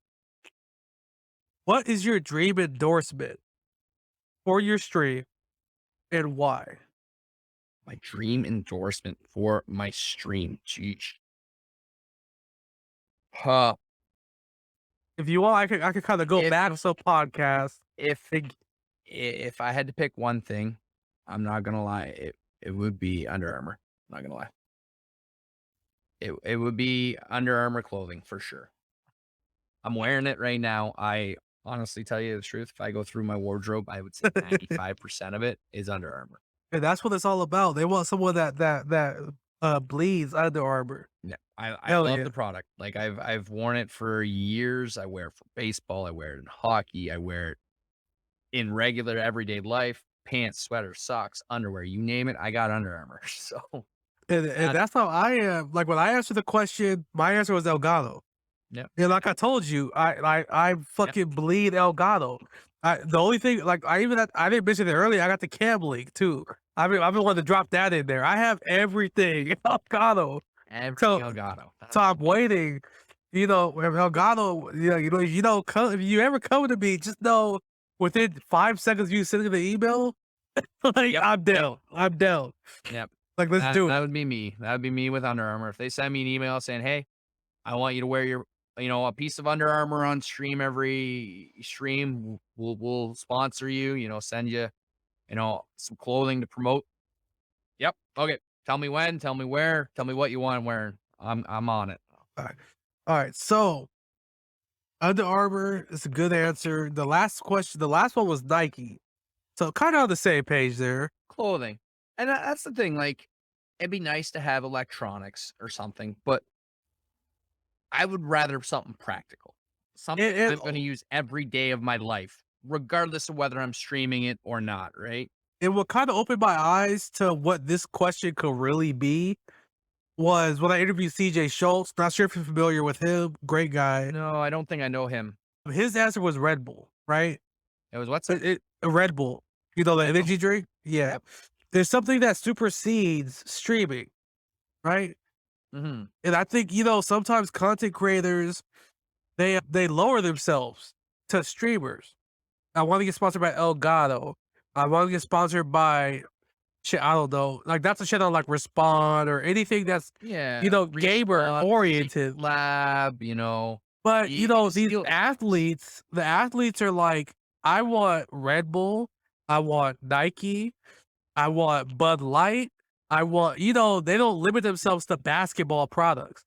what is your dream endorsement for your stream and why? My dream endorsement for my stream. Jeez. Huh. If you want, I could kinda go If back to some podcasts. if And if I had to pick one thing, I'm not gonna lie, it would be Under Armour. I'm not gonna lie. It would be Under Armour clothing for sure. I'm wearing it right now. I honestly tell you the truth, if I go through my wardrobe, I would say 95% of it is Under Armour. and that's what it's all about. They want someone that bleeds Under Armour. Yeah, I Hell love yeah. the product. Like I've worn it for years. I wear it for baseball. I wear it in hockey. I wear it in regular everyday life. Pants, sweaters, socks, underwear, you name it. I got Under Armour. So And that that's how I am. Like, when I answered the question, my answer was Elgato. Yep. And like I told you, I Yep. fucking bleed Elgato. The only thing, like I didn't mention it earlier. I got the cam link too. I've been wanting to drop that in there. I have everything Elgato. Everything So Elgato. so That's I'm waiting. You know, if Elgato, if you ever come to me, just know within 5 seconds you sending the email, like yep. I'm Yep. down. I'm down. Yep. Like let's That do that it. would be me. That would be me with Under Armour. If they send me an email saying, "Hey, I want you to wear your, a piece of Under Armour on stream every stream. We'll sponsor you. Send you, some clothing to promote." Yep. Okay. Tell me when. Tell me where. Tell me what you want wearing. I'm on it. All right. All right. So Under Armour is a good answer. The last one was Nike. So kind of on the same page there. Clothing, and that's the thing. Like, it'd be nice to have electronics or something, but I would rather something practical, something And, I'm going to use every day of my life, regardless of whether I'm streaming it or not. Right? and what kind of opened my eyes to what this question could really be was when I interviewed CJ Schultz. Not sure if you're familiar with him. Great guy. No, I don't think I know him. His answer was Red Bull, right? It was what's it? A Red Bull. You know, the Red Bull? energy drink? Yeah. Yep. There's something that supersedes streaming, right? Hmm. And I think, sometimes content creators, they lower themselves to streamers. I want to get sponsored by Elgato. I want to get sponsored by shit. I don't know. Like that's a shit on like Respond or anything that's Yeah. gamer Respawn, oriented. Lab. But You just these feel athletes, the athletes are like, I want Red Bull, I want Nike, I want Bud Light, I want. They don't limit themselves to basketball products.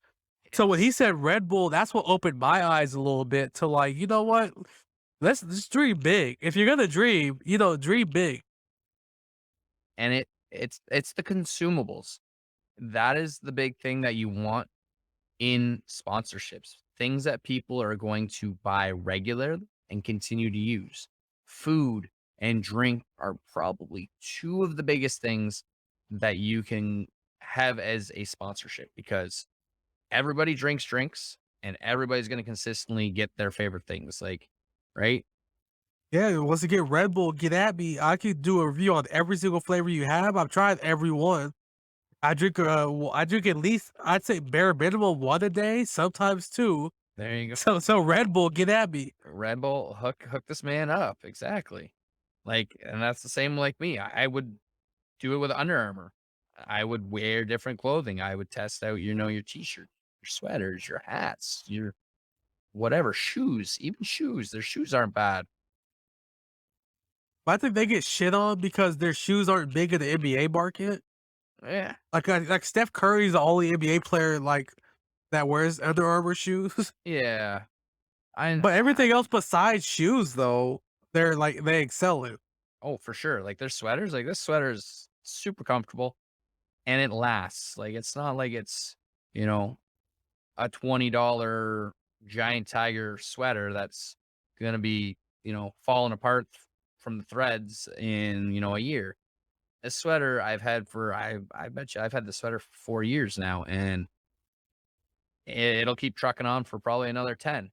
So when he it's said Red Bull, that's what opened my eyes a little bit to like, you know what? Let's dream big. If you're gonna dream, dream big. and it's the consumables. That is the big thing that you want in sponsorships. Things that people are going to buy regularly and continue to use. Food and drink are probably two of the biggest things that you can have as a sponsorship because everybody drinks drinks and everybody's going to consistently get their favorite things like, right? Yeah, once you get Red Bull, get at me. I could do a review on every single flavor you have. I've tried every one. I drink at least, I'd say bare minimum one a day, sometimes two. There you go. So Red Bull, get at me. Red Bull hook this man up. Exactly. Like, and that's the same like me. I would do it with Under Armour. I would wear different clothing. I would test out, your t-shirt, your sweaters, your hats, your whatever, shoes, even shoes. Their shoes aren't bad. But I think they get shit on because their shoes aren't big in the NBA market. Yeah. Like Steph Curry's the only NBA player like that wears Under Armour shoes. Yeah. I But everything else besides shoes, though, they excel in. oh, for sure. Like their sweaters, like this sweater is super comfortable and it lasts. Like it's not like it's, you know, a $20 giant tiger sweater that's gonna be, falling apart from the threads in, a year. This sweater I've had for I bet you I've had the sweater for 4 years now, and it'll keep trucking on for probably another 10.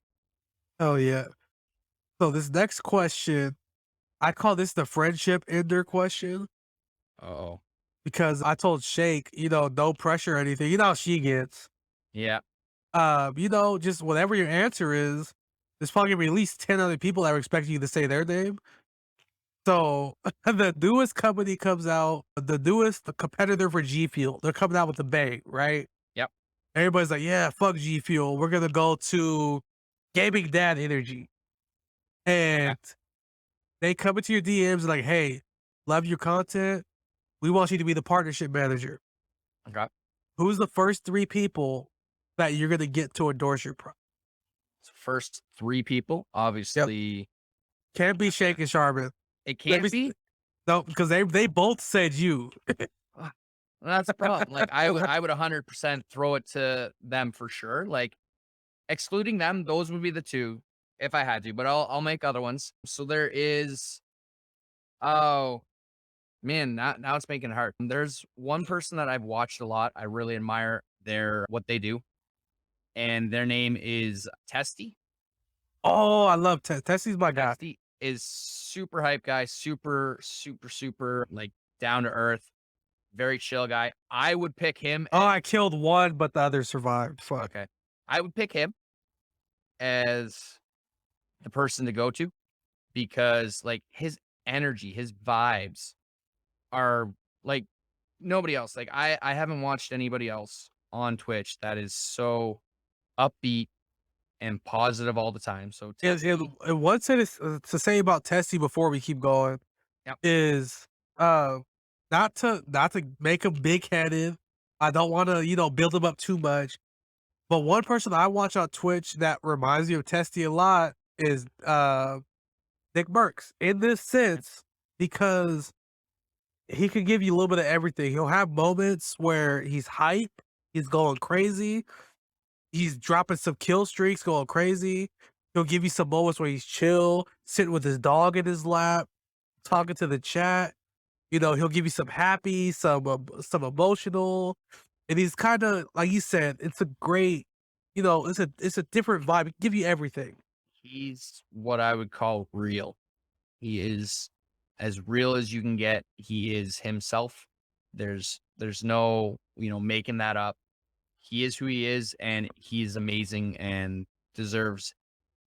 Oh yeah. So this next question, I call this the friendship ender question Oh, because I told Shake, no pressure or anything. You know how she gets. yeah, Just whatever your answer is, there's probably gonna be at least 10 other people that are expecting you to say their name. So the newest company comes out, the newest competitor for G Fuel. They're coming out with a bang, right? yep, Everybody's like, yeah, fuck G Fuel. We're gonna go to Gaming Dad Energy. okay, And they come into your DMs like, hey, love your content. We want you to be the partnership manager. okay. Who's the first three people that you're gonna get to endorse your product? So first 3 people, Yep. obviously, Can't be Shake and Sharman. it Let me can't be. no, because they both said you. Ah, that's the problem. Like I would 100% throw it to them for sure. Like excluding them, those would be the 2 if I had to, but I'll make other ones. So there is oh man, now it's making it hard. There's one person that I've watched a lot. I really admire what they do. and their name is Testy. Oh, I love Tessie's my guy. Testy is super hype guy, super, super, super like down to earth, very chill guy. I would pick him. Oh, I killed one, but the other survived. Fuck. Okay. I would pick him as the person to go to because like his energy, his vibes are like nobody else. Like I haven't watched anybody else on Twitch that is so upbeat and positive all the time. So And one thing to say about Tessie before we keep going yep. is uh not to make him big headed. I don't want to build him up too much. But one person I watch on Twitch that reminds me of Testy a lot is Nick Merckx in this sense because he could give you a little bit of everything. He'll have moments where he's hype, he's going crazy, he's dropping some kill streaks, going crazy. He'll give you some moments where he's chill, sitting with his dog in his lap, talking to the chat. He'll give you some happy, some emotional, and he's kind of like you said. It's a great, it's a different vibe. It give you everything. He's what I would call real. He is as real as you can get. He is himself. There's no, making that up. He is who he is, and he's amazing and deserves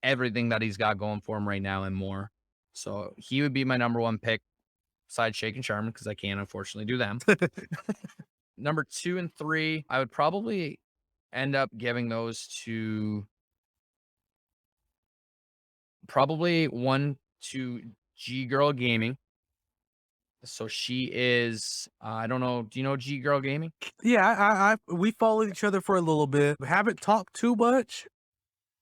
everything that he's got going for him right now and more. So he would be my number one pick, besides Shake and Charmin, because I can't unfortunately do them. Number 2 and 3, I would probably end up giving those to probably 1 to G Girl Gaming. So she is, I don't know. Do you know G Girl Gaming? Yeah, we followed each other for a little bit. We haven't talked too much,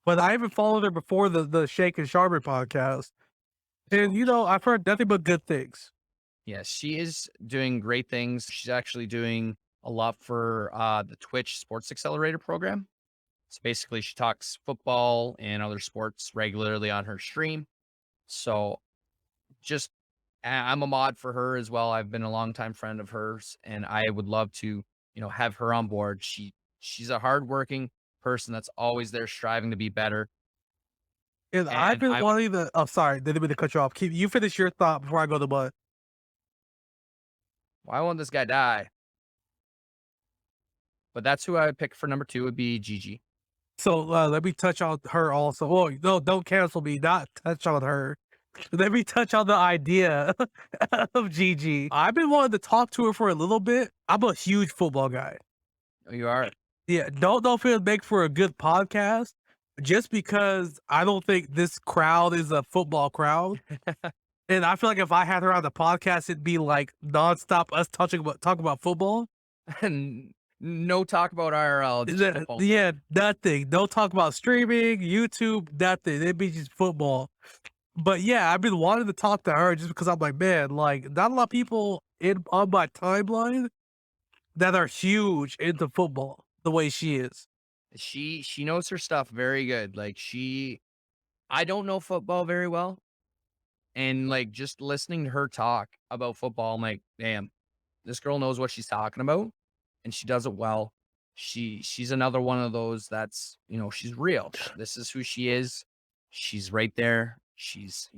but I haven't followed her before the Shake and Charmin podcast, and I've heard nothing but good things. Yes, she is doing great things. She's actually doing a lot for the Twitch Sports Accelerator program. So basically, she talks football and other sports regularly on her stream. So just, I'm a mod for her as well. I've been a longtime friend of hers, and I would love to, have her on board. She's a hardworking person that's always there striving to be better. And I've And been I wanting to. Oh, sorry, didn't mean to cut you off. You finish your thought before I go to butt. why won't this guy die? But that's who I would pick for number 2 would be Gigi. So let me touch on her also. Oh no, don't cancel me. Not touch on her. Let me touch on the idea of Gigi. I've been wanting to talk to her for a little bit. I'm a huge football guy. Oh, you are. Yeah, don't know if it would make for a good podcast, just because I don't think this crowd is a football crowd. And I feel like if I had her on the podcast, it'd be like nonstop us talking about football. And no talk about IRL. Just football. Yeah, nothing. Don't talk about streaming, YouTube, nothing. It'd be just football. But yeah, I've been wanting to talk to her just because I'm like, man, like not a lot of people on my timeline that are huge into football the way she is. She knows her stuff very good. Like I don't know football very well. And like just listening to her talk about football, I'm like, damn, this girl knows what she's talking about and she does it well. She's another one of those that's, she's real. This is who she is. She's right there. She's,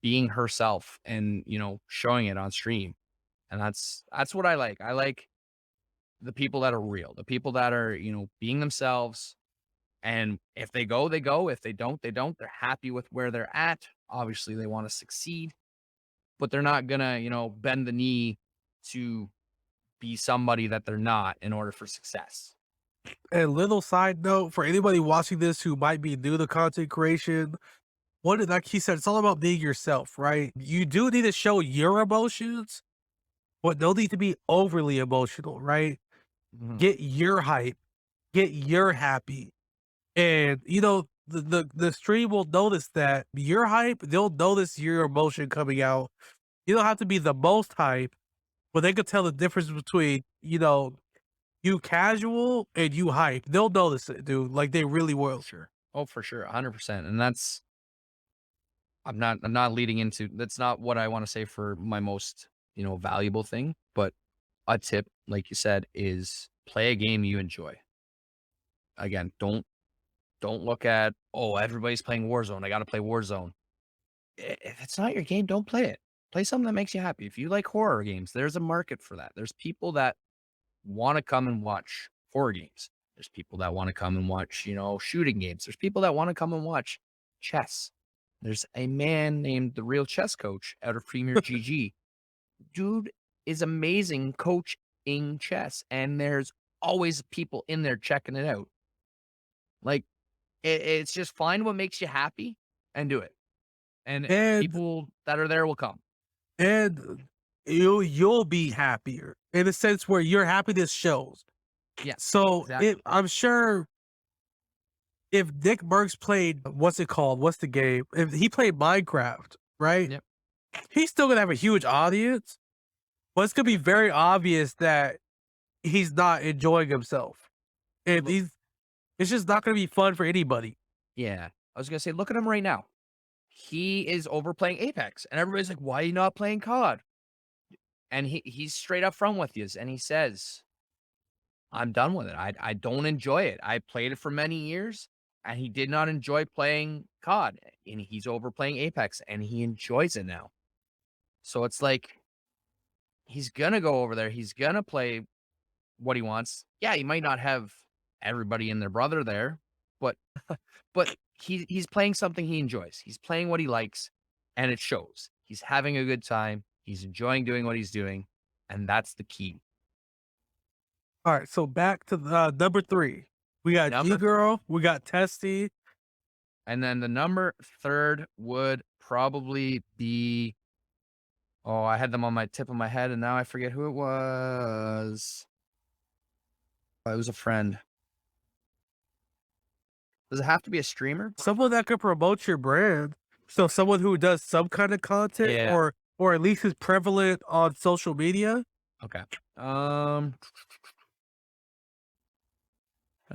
being herself and, showing it on stream. And that's what I like. I like the people that are real, the people that are, being themselves. And if they go, they go. If they don't, they don't. They're happy with where they're at. Obviously, they want to succeed, but they're not gonna, bend the knee to be somebody that they're not in order for success. And little side note for anybody watching this who might be new to content creation, like he said, it's all about being yourself, right? You do need to show your emotions, but don't need to be overly emotional, right? Mhm. Get your hype, get your happy. And the stream will notice that your hype, they'll notice your emotion coming out. You don't have to be the most hype, but they could tell the difference between, you casual and you hype. They'll notice it, dude. Like they really will. Sure. Oh, for sure, 100%. And that's I'm not leading into that's not what I want to say for my most, valuable thing, but a tip, like you said, is play a game you enjoy. again, don't look at, oh, everybody's playing Warzone. I got to play Warzone. If it's not your game, don't play it. Play something that makes you happy. If you like horror games, there's a market for that. There's people that want to come and watch horror games. There's people that want to come and watch, shooting games. There's people that want to come and watch chess. There's a man named the Real Chess Coach out of Premier GG. Dude is amazing coaching chess, and there's always people in there checking it out. Like, it's just find what makes you happy and do it. And And people that are there will come. and you'll be happier in a sense where your happiness shows. Yeah, So exactly. I'm sure if Nick Merckx played what's it called? What's the game? If he played Minecraft, right? Yep. He's still gonna have a huge audience, but it's gonna be very obvious that he's not enjoying himself. And Look, it's just not gonna be fun for anybody. yeah. I was gonna say, look at him right now. He is overplaying Apex, and everybody's like, "Why are you not playing COD?" And he's straight up front with you, and he says, "I'm done with it. I don't enjoy it. I played it for many years, and he did not enjoy playing COD, and he's overplaying Apex, and he enjoys it now." So it's like he's gonna go over there. He's gonna play what he wants. Yeah, he might not have everybody and their brother there, but he's playing something he enjoys. He's playing what he likes, and it shows. He's having a good time. He's enjoying doing what he's doing, and that's the key. All right, so back to the, number 3. We got G Number Girl, we got Testy. and then the number third would probably be, oh, I had them on my tip of my head, and now I forget who it was. Oh, it was a friend. Does it have to be a streamer? Someone that could promote your brand. So someone who does some kind of content Yeah. or at least is prevalent on social media. Okay. I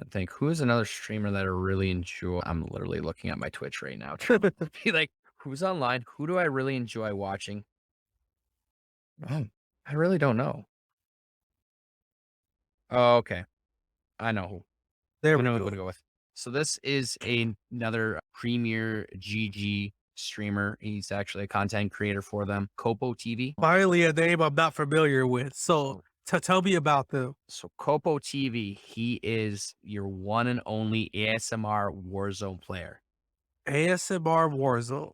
think who is another streamer that I really enjoy? I'm literally looking at my Twitch right now, trying to be like, who's online? Who do I really enjoy watching? Oh, I really don't know. Oh, okay. I know who. There I we know who I'm go. gonna go with. So this is another Premier GG streamer. He's actually a content creator for them. Copo TV. Finally, a name I'm not familiar with. So So, tell me about them. so Copo TV, he is your one and only ASMR Warzone player. ASMR Warzone.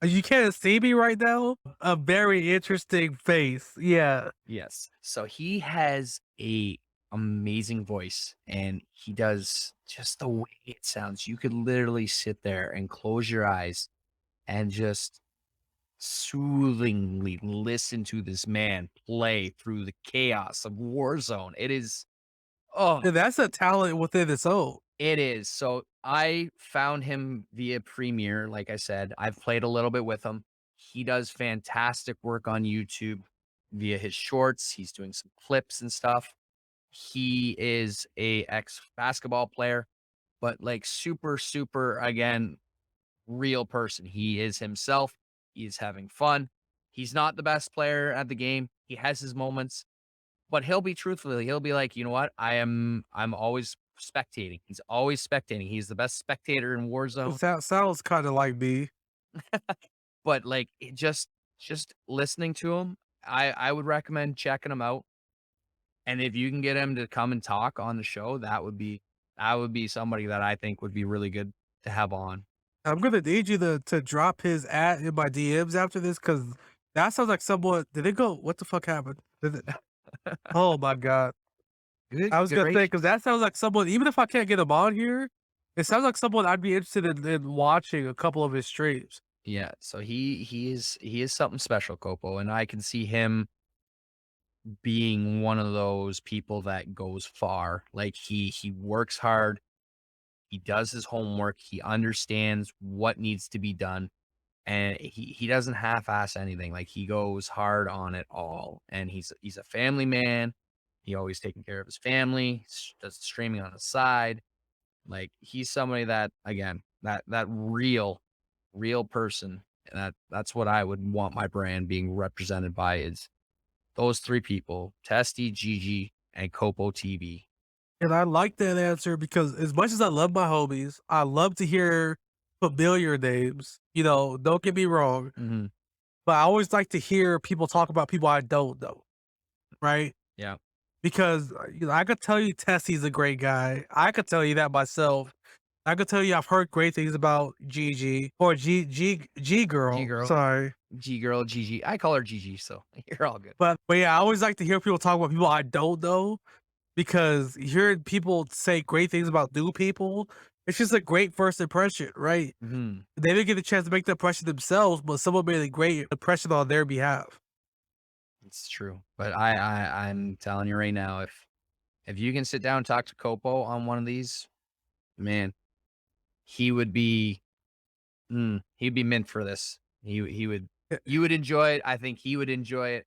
You can't see me right now. A very interesting face. Yeah. Yes. So he has a amazing voice, and he does just the way it sounds. You could literally sit there and close your eyes and just soothingly listen to this man play through the chaos of Warzone. It is, oh, And that's a talent within its own. it is. So I found him via Premiere. Like I said, I've played a little bit with him. He does fantastic work on YouTube via his shorts. He's doing some clips and stuff. He is a ex basketball player, but like super, super again, real person. He is himself. He is having fun. He's not the best player at the game. He has his moments, but he'll be truthfully, he'll be like, you know what? I'm always spectating. He's always spectating. He's the best spectator in Warzone. Sounds kind of like me. But like just listening to him, I would recommend checking him out. And if you can get him to come and talk on the show, that would be somebody that I think would be really good to have on. I'm gonna need you to drop his ad in my DMs after this because that sounds like someone. Did it go? What the fuck happened? Did it, oh my god! Good, I was gonna say great. because that sounds like someone. Even if I can't get him on here, it sounds like someone I'd be interested in watching a couple of his streams. Yeah. So he is something special, Copo, and I can see him being one of those people that goes far. Like he works hard, he does his homework, he understands what needs to be done, and he doesn't half-ass anything. Like he goes hard on it all, and he's a family man. He always taking care of his family, does streaming on the side. Like he's somebody that again, that real person. That's what I would want my brand being represented by is those three people, Testy, Gigi, and Copo TV. And I like that answer because as much as I love my homies, I love to hear familiar names. Don't get me wrong, Hmm. but I always like to hear people talk about people I don't know, right? Yeah. Because I could tell you Tessie's a great guy. I could tell you that myself. I could tell you I've heard great things about Gigi or G G girl. girl, Sorry. G girl, GG. I call her GG, so you're all good. But yeah, I always like to hear people talk about people I don't know because hearing people say great things about new people, it's just a great first impression, right? Hmm. They didn't get a chance to make the impression themselves, but someone made a great impression on their behalf. It's true. But I'm telling you right now, if you can sit down and talk to Copo on one of these, man, he would be he'd be meant for this. He would you would enjoy it. I think he would enjoy it.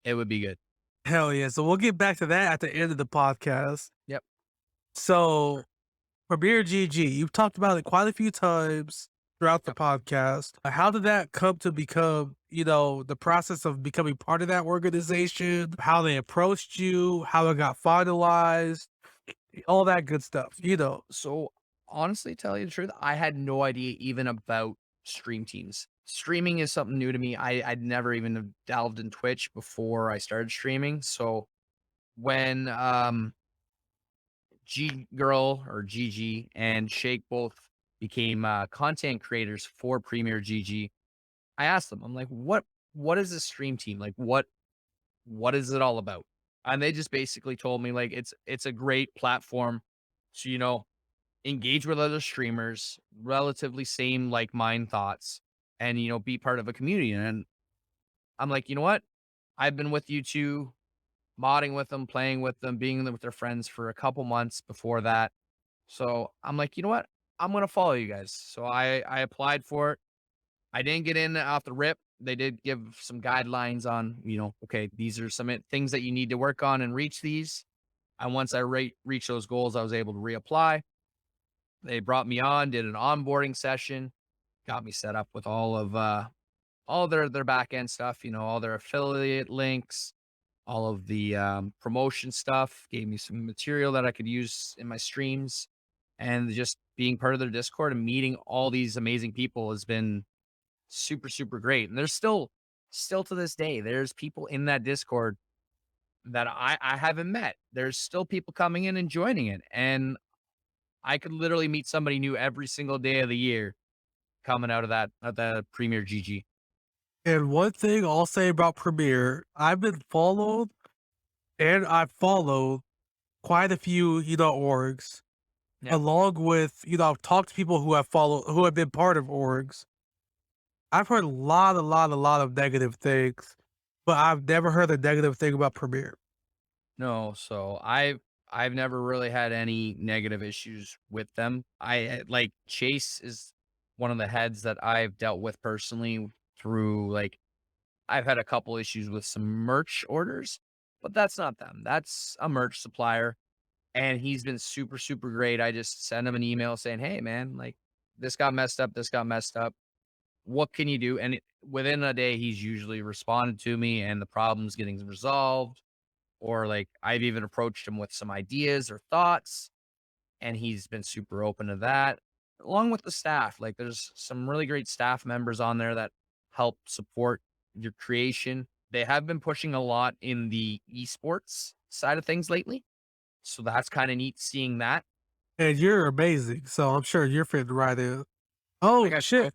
It would be good. Hell yeah. So we'll get back to that at the end of the podcast. Yep. So Premier GG, you've talked about it quite a few times throughout the Yep. podcast. How did that come to become, the process of becoming part of that organization, how they approached you, how it got finalized, all that good stuff. So honestly, tell you the truth, I had no idea even about stream teams. Streaming is something new to me. I'd never even have delved in Twitch before I started streaming. So when G Girl or GG and Shake both became content creators for Premier GG, I asked them, I'm like, what is this stream team? Like what is it all about? And they just basically told me like it's a great platform to, engage with other streamers, relatively same like mind thoughts, and be part of a community. And I'm like, you know what? I've been with you two, modding with them, playing with them, being with their friends for a couple months before that. So I'm like, you know what? I'm gonna follow you guys. So I applied for it. I didn't get in off the rip. They did give some guidelines on, okay, these are some things that you need to work on and reach these. And once I reached those goals, I was able to reapply. They brought me on, did an onboarding session, got me set up with all their back end stuff, all their affiliate links, all of the promotion stuff, gave me some material that I could use in my streams. And just being part of their Discord and meeting all these amazing people has been super, super great. And there's still to this day, there's people in that Discord that I haven't met. There's still people coming in and joining it. And I could literally meet somebody new every single day of the year coming out of that at the Premier GG. And one thing I'll say about Premiere, I've been followed and I've followed quite a few, orgs, Yeah. along with, I've talked to people who have been part of orgs. I've heard a lot of negative things, but I've never heard a negative thing about Premiere. No, so I've never really had any negative issues with them. Like Chase is one of the heads that I've dealt with personally through like I've had a couple issues with some merch orders, but that's not them. That's a merch supplier. And he's been super, super great. I just send him an email saying, "Hey, man, like this got messed up. This got messed up. What can you do?" And within a day, he's usually responded to me, and the problem's getting resolved. Or like I've even approached him with some ideas or thoughts, and he's been super open to that. Along with the staff, like there's some really great staff members on there that help support your creation. They have been pushing a lot in the esports side of things lately. So that's kind of neat seeing that. And you're amazing, so I'm sure you're fitting right in. I Oh, got shit.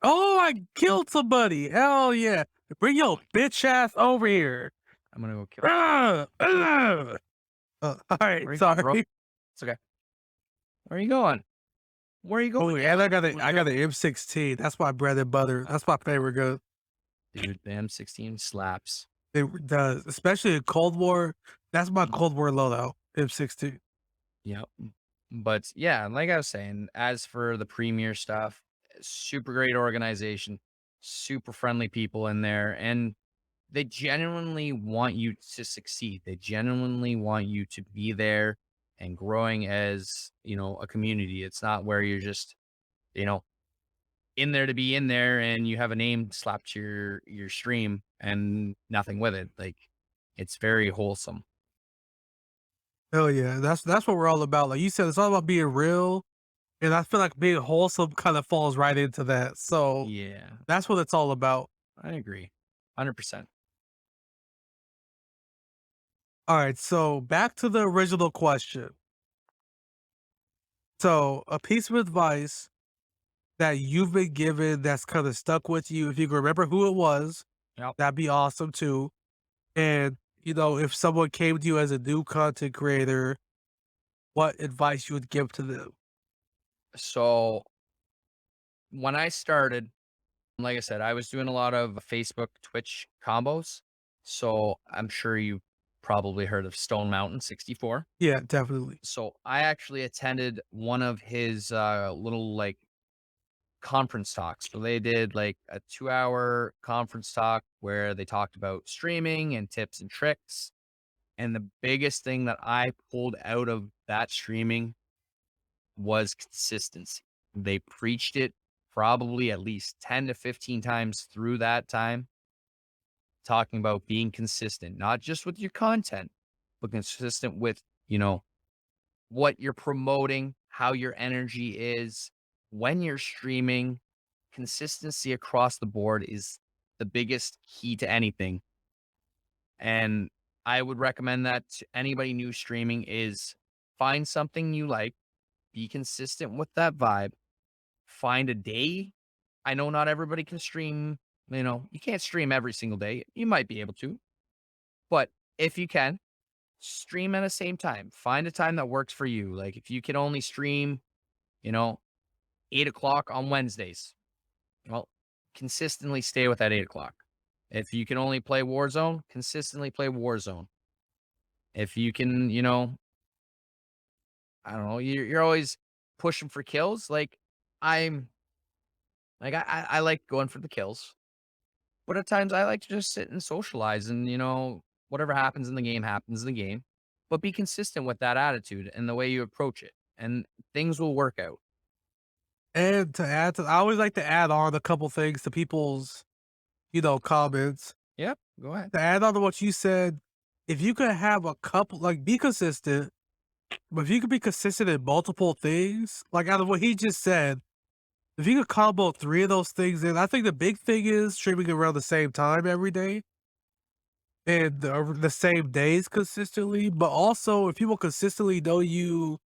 Oh, I killed somebody. Hell yeah. Bring your bitch ass over here. I'm gonna go kill. Ah, ah. Alright, Where you going, bro? sorry. It's okay. Where are you going? Where are you Oh, going? and I got the M16. That's my bread and butter. That's my favorite gun. Dude, the M16 slaps. It does, especially in Cold War. That's my Mhm. Cold War loadout, M16. Yep. But yeah, like I was saying, as for the premier stuff, super great organization, super friendly people in there, and they genuinely want you to succeed. They genuinely want you to be there and growing as, a community. It's not where you're just, you know, in there to be in there and you have a name slapped to your stream and nothing with it. Like it's very wholesome. Hell yeah, that's what we're all about. Like you said, it's all about being real, and I feel like being wholesome kind of falls right into that. So Yeah, that's what it's all about. I agree. 100%. All right, so back to the original question. So a piece of advice that you've been given that's kind of stuck with you, if you can remember who it was, Yep. that'd be awesome too. And if someone came to you as a new content creator, what advice you would give to them? So when I started, like I said, I was doing a lot of Facebook, Twitch combos. So I'm sure you probably heard of Stone Mountain 64. Yeah, definitely. So I actually attended one of his little like conference talks. So they did like a 2-hour conference talk where they talked about streaming and tips and tricks. And the biggest thing that I pulled out of that streaming was consistency. They preached it probably at least 10 to 15 times through that time, talking about being consistent, not just with your content, but consistent with, what you're promoting, how your energy is, when you're streaming. Consistency across the board is the biggest key to anything. And I would recommend that to anybody new streaming is find something you like, be consistent with that vibe, find a day. I know not everybody can stream, you can't stream every single day. You might be able to, but if you can, stream at the same time. Find a time that works for you. Like if you can only stream, you know, 8 o'clock on Wednesdays, well, consistently stay with that 8 o'clock. If you can only play Warzone, consistently play Warzone. If you can, I don't know, you're always pushing for kills. Like I'm I like going for the kills, but at times I like to just sit and socialize and, whatever happens in the game. But be consistent with that attitude and the way you approach it, and things will work out. And to add to, I always like to add on a couple things to people's, comments. Yep, go ahead. To add on to what you said, if you could have a couple, like be consistent, but if you could be consistent in multiple things, like out of what he just said, if you could combo three of those things in, I think the big thing is streaming around the same time every day and the same days consistently. But also, if people consistently know you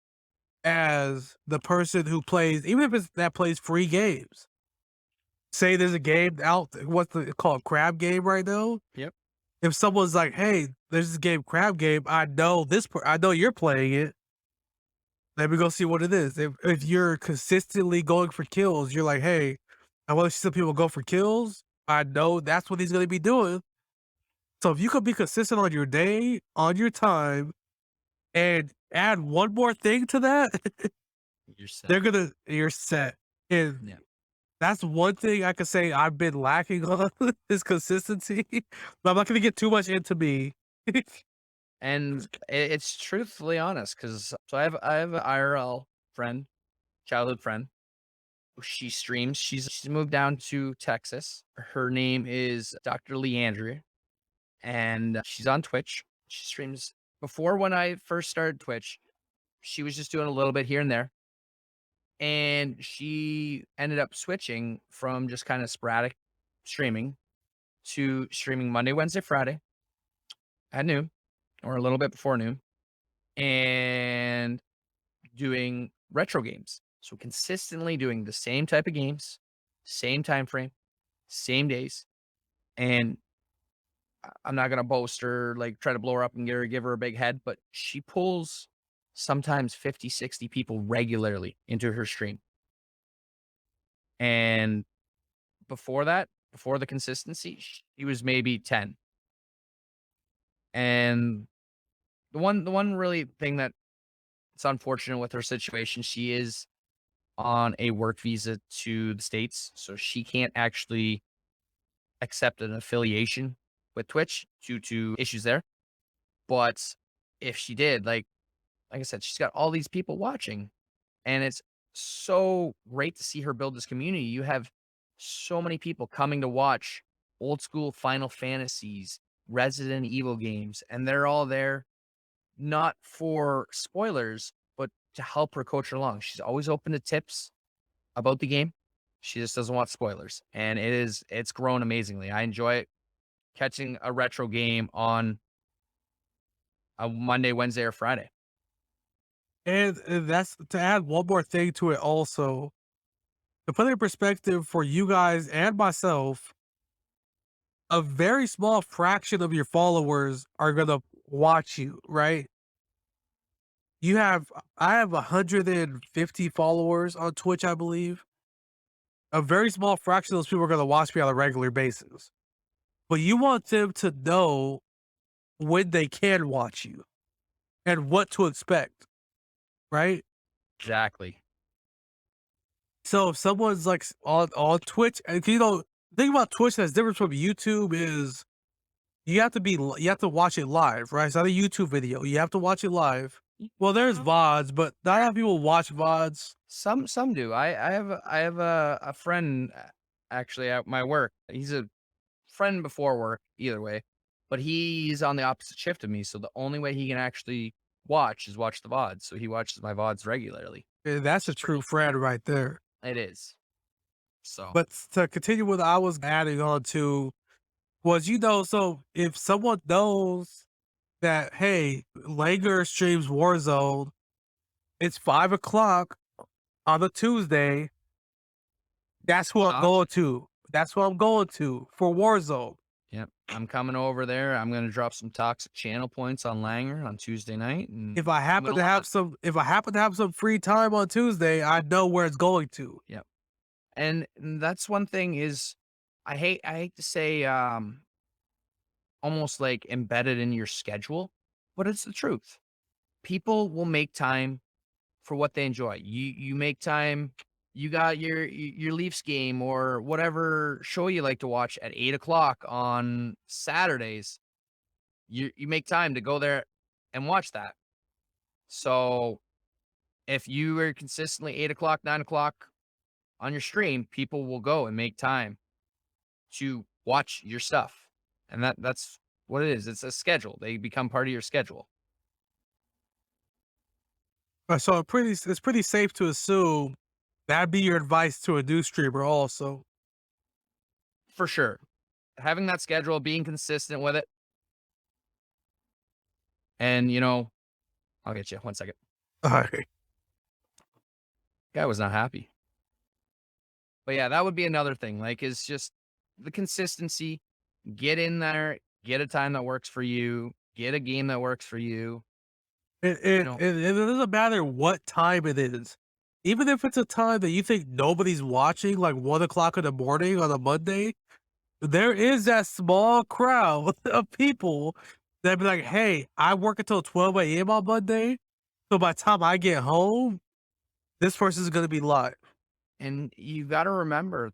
as the person who plays, even if it's that plays free games. Say there's a game out, what's the called crab game right now. Yep. If someone's like, "Hey, there's this game, crab game. I know I know you're playing it. Let me go see what it is." If you're consistently going for kills, you're like, "Hey, I want to see some people go for kills. I know that's what he's going to be doing." So if you could be consistent on your day, on your time, and add one more thing to that, You're set. you're set. And Yeah. that's one thing I could say I've been lacking on is consistency, but I'm not gonna get too much into me. And it's truthfully honest because so I have an IRL friend, childhood friend. She streams. She's moved down to Texas. Her name is Dr. Leandria, and she's on Twitch. She streams. Before when I first started Twitch, she was just doing a little bit here and there, and she ended up switching from just kind of sporadic streaming to streaming Monday, Wednesday, Friday at noon or a little bit before noon, and doing retro games. So consistently doing the same type of games, same time frame, same days. And I'm not gonna boast or like try to blow her up and give her a big head, but she pulls sometimes 50, 60 people regularly into her stream. And before that, before the consistency, she was maybe 10. And the one really thing that it's unfortunate with her situation, she is on a work visa to the States. So she can't actually accept an affiliation with Twitch due to issues there. But if she did, like I said, she's got all these people watching, and it's so great to see her build this community. You have so many people coming to watch old school Final Fantasies, Resident Evil games, and they're all there not for spoilers, but to help her coach her along. She's always open to tips about the game. She just doesn't want spoilers. And it's grown amazingly. I enjoy it catching a retro game on a Monday, Wednesday, or Friday. And that's to add one more thing to it also, to put it in perspective for you guys and myself, a very small fraction of your followers are gonna watch you, right? You have I have 150 followers on Twitch, I believe. A very small fraction of those people are gonna watch me on a regular basis. But you want them to know when they can watch you and what to expect, right? Exactly. So if someone's like on Twitch, and the thing about Twitch that's different from YouTube is you have to watch it live, right? It's not a YouTube video. You have to watch it live. Well, there's VODs, but not a lot of people watch VODs. Some do. I have a friend actually at my work. He's a friend before work, either way, but he's on the opposite shift of me. So the only way he can actually watch is watch the VODs. So he watches my VODs regularly. And that's It's a true pretty friend right there. it is. So But to continue what I was adding on to was, so if someone knows that, hey, Langer streams Warzone, it's 5 o'clock on a Tuesday. That's who I'm Tox. going to. That's what I'm going to for Warzone. Yep. I'm coming over there. I'm gonna drop some toxic channel points on Langer on Tuesday night and move it along. If I happen to have some free time on Tuesday, I know where it's going to. Yep. And that's one thing is I hate to say almost like embedded in your schedule, but it's the truth. People will make time for what they enjoy. You make time. You got your Leafs game or whatever show you like to watch at 8 o'clock on Saturdays. You make time to go there and watch that. So if you are consistently 8 o'clock, 9 o'clock on your stream, people will go and make time to watch your stuff, and that's what it is. It's a schedule. They become part of your schedule So it's pretty safe to assume that'd be your advice to a new streamer also. for sure. Having that schedule, being consistent with it, and I'll get you 1 second. Alright. Guy was not happy, but yeah, that would be another thing. Like, is just the consistency. Get in there, get a time that works for you, get a game that works for you. You know, It doesn't matter what time it is. Even if it's a time that you think nobody's watching, like 1 o'clock in the morning on a Monday, there is that small crowd of people that be like, "Hey, I work until 12 a.m. on Monday, so by the time I get home, this person's gonna be live." and you got to remember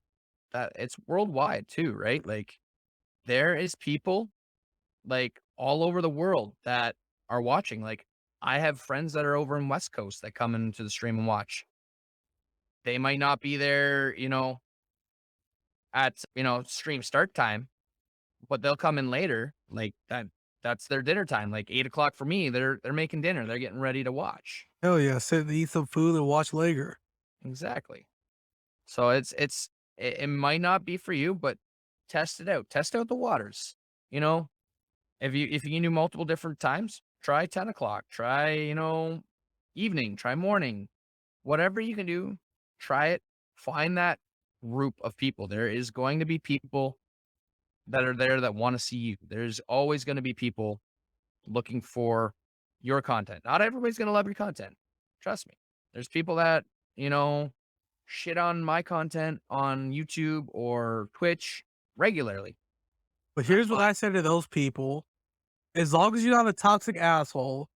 that it's worldwide too, right? Like, there is people like all over the world that are watching. Like, I have friends that are over in West Coast that come into the stream and watch. They might not be there, at stream start time, but they'll come in later. Like that's their dinner time. Like 8 o'clock for me. They're making dinner. They're getting ready to watch. Hell yeah, sit and eat some food and watch Lager. Exactly. So it might not be for you, but test it out. Test out the waters. You know, if you can do multiple different times, try 10 o'clock. Try evening. Try morning. Whatever you can do, try it. Find that group of people. There is going to be people that are there that want to see you. There's always going to be people looking for your content. Not everybody's going to love your content. Trust me. There's people that, you know, shit on my content on YouTube or Twitch regularly. But That's here's what fine. I say to those people: as long as you're not a toxic asshole,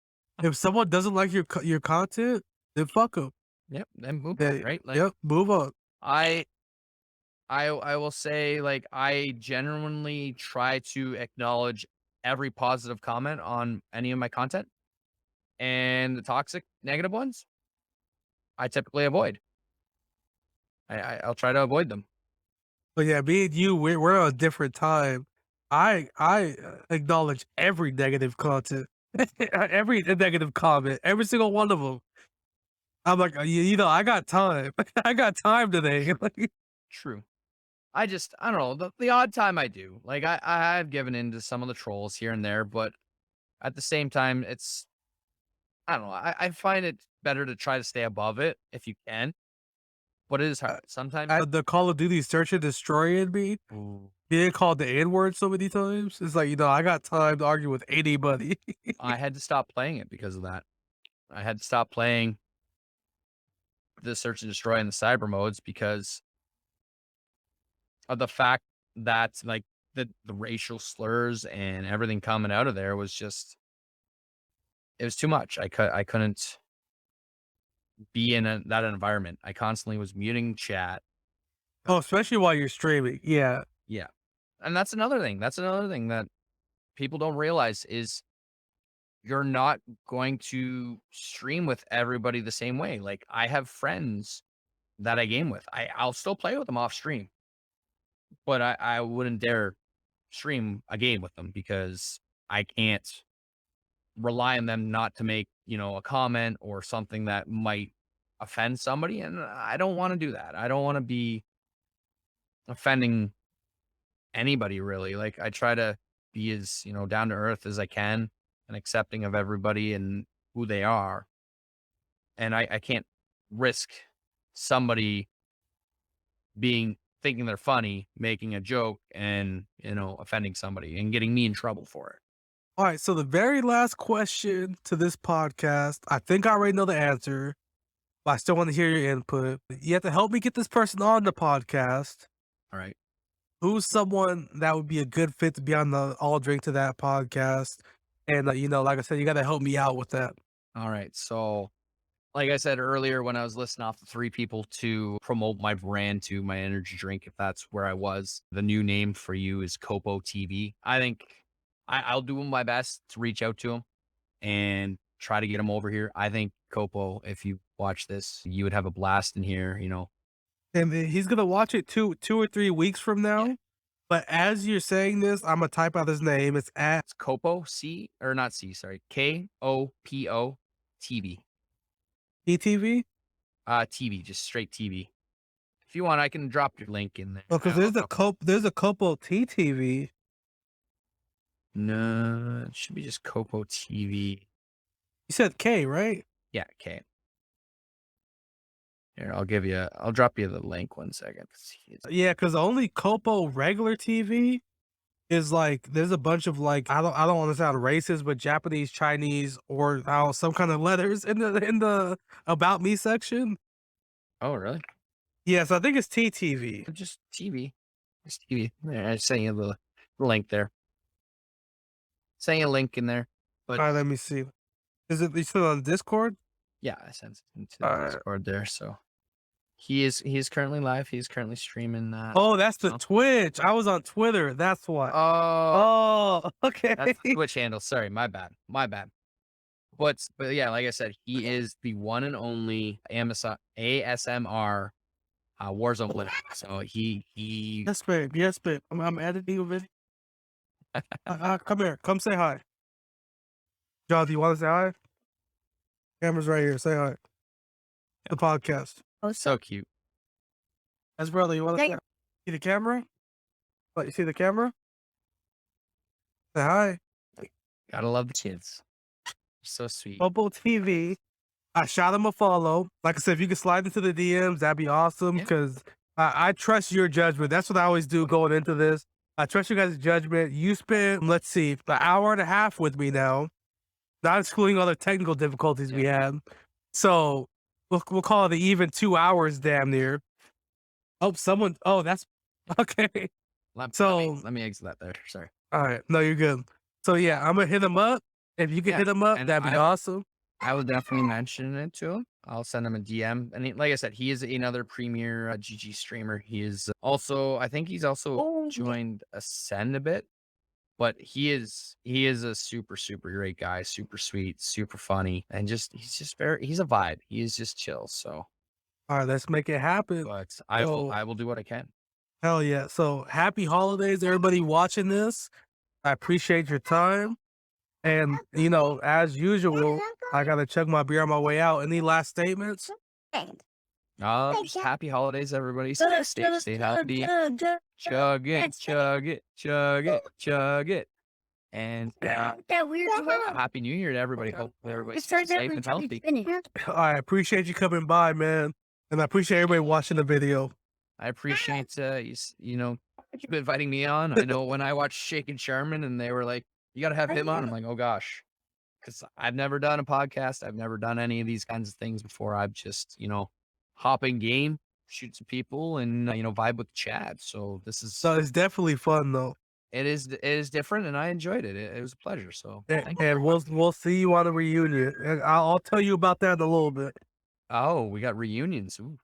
if someone doesn't like your content, then fuck them. Yep. Then move on, They right? Like, Yep, move on. I I will say, like, I genuinely try to acknowledge every positive comment on any of my content, and the toxic negative ones, I typically avoid. I'll try to avoid them. But yeah, me and you, we're on a different time. I acknowledge every negative content. Every negative comment, every single one of them. I'm like, you know, I got time. I got time today." True, true. I don't know, the odd time I do. Like, I have given in to some of the trolls here and there, but at the same time, I don't know, I find it better to try to stay above it if you can, but it is hard. Sometimes The Call of Duty search and destroy in me ooh, being called the N word so many times. It's like, you know, I got time to argue with anybody. I had to stop playing it because of that. I had to stop playing the search and destroy and the cyber modes because of the fact that, like, the racial slurs and everything coming out of there was just it was too much. I couldn't be in that environment. I constantly was muting chat. Oh, especially while you're streaming. Yeah. Yeah. And that's another thing. That's another thing that people don't realize is you're not going to stream with everybody the same way. Like, I have friends that I game with. I'll still play with them off stream, but I wouldn't dare stream a game with them because I can't rely on them not to make, a comment or something that might offend somebody. And I don't want to do that. I don't want to be offending anybody really. Like, I try to be as, down to earth as I can and accepting of everybody and who they are. And I can't risk somebody thinking they're funny, making a joke and, offending somebody and getting me in trouble for it. All right. So the very last question to this podcast, I think I already know the answer, but I still want to hear your input. You have to help me get this person on the podcast. All right. Who's someone that would be a good fit to be on the All Drink to That podcast? And, you know, like I said, you got to help me out with that. All right. So, like I said earlier, when I was listing off the three people to promote my brand to my energy drink, if that's where I was, the new name for you is Copo TV. I think I'll do my best to reach out to him and try to get him over here. I think Copo, if you watch this, you would have a blast in here. And he's going to watch it 2 or 3 weeks from Yeah. now. But as you're saying this, I'm going to type out his name. It's at It's Copo, or not C, sorry, Kopo TV. ETV. TV, just straight TV. If you want, I can drop your link in there. Oh, because there's a couple TTV. No, it should be just Copo TV. You said K, right? Yeah, K. Here, I'll drop you the link 1 second. Yeah, because only Copo regular TV is like there's a bunch of like I don't want to sound racist, but Japanese, Chinese, or some kind of letters in the about me section. Oh, really? Yes, I think it's TTV. Just TV. Just TV. There, I sent you the link there. Sent you a link in there. But All right, let me see. Is it you still on Discord? yeah, I sent it into All the right. Discord there. So he is currently live. He's currently streaming that. Oh, that's the So- Twitch. I was on Twitter. That's why. Oh, Oh, okay. that's the Twitch handle. Sorry, my bad. My bad. But yeah, like I said, he is the one and only ASMR Warzone winner. So he Yes, babe. Yes, babe. I'm editing a video. Come here. Come say hi. John, do you want to say hi? Camera's right here. Say hi. The podcast. so cute. That's brother. You want to see the camera? What, you see the camera? Say hi. Gotta love the kids. So sweet. Bubble TV. I shot him a follow. Like I said, if you could slide into the DMs, that'd be awesome Yeah. because I trust your judgment. That's what I always do going into this. I trust you guys' judgment. You spent, let's see, an hour and a half with me now, not excluding other technical difficulties we had. So we'll call it the even 2 hours damn near. Oh, that's okay. Let me exit that there. Sorry. All right. No, you're good. So yeah, I'm gonna hit him up. If you can Yeah, hit him up, and that'd be awesome. I will definitely mention it to him. I'll send him a DM. And like I said, he is another premier GG streamer. He is also, I think he's also joined Ascend a bit, but he is a super, super great guy, super sweet, super funny, and he's a vibe. He is just chill. So, All right, let's make it happen. but So- I will do what I can. Hell yeah. So happy holidays, everybody watching this. I appreciate your time. And, you know, as usual, I gotta chug my beer on my way out. Any last statements? Just happy holidays, everybody. Stay happy. Chug it, chug it, chug it, chug it. And happy New Year to everybody. Hope everybody's safe and healthy. I appreciate you coming by, man. And I appreciate everybody watching the video. I appreciate you know, keep inviting me on. I know when I watched Shake and Sharman and they were like, "You got to have him on," I'm like, "Oh gosh," because I've never done a podcast. I've never done any of these kinds of things before. I've just, you know, hop in game, shoot some people, and you know, vibe with Chad. So this is So it's definitely fun though. it is different, and I enjoyed it. It was a pleasure. So thank you. And we'll see you on the reunion. And I'll tell you about that in a little bit. Oh, we got reunions. Ooh.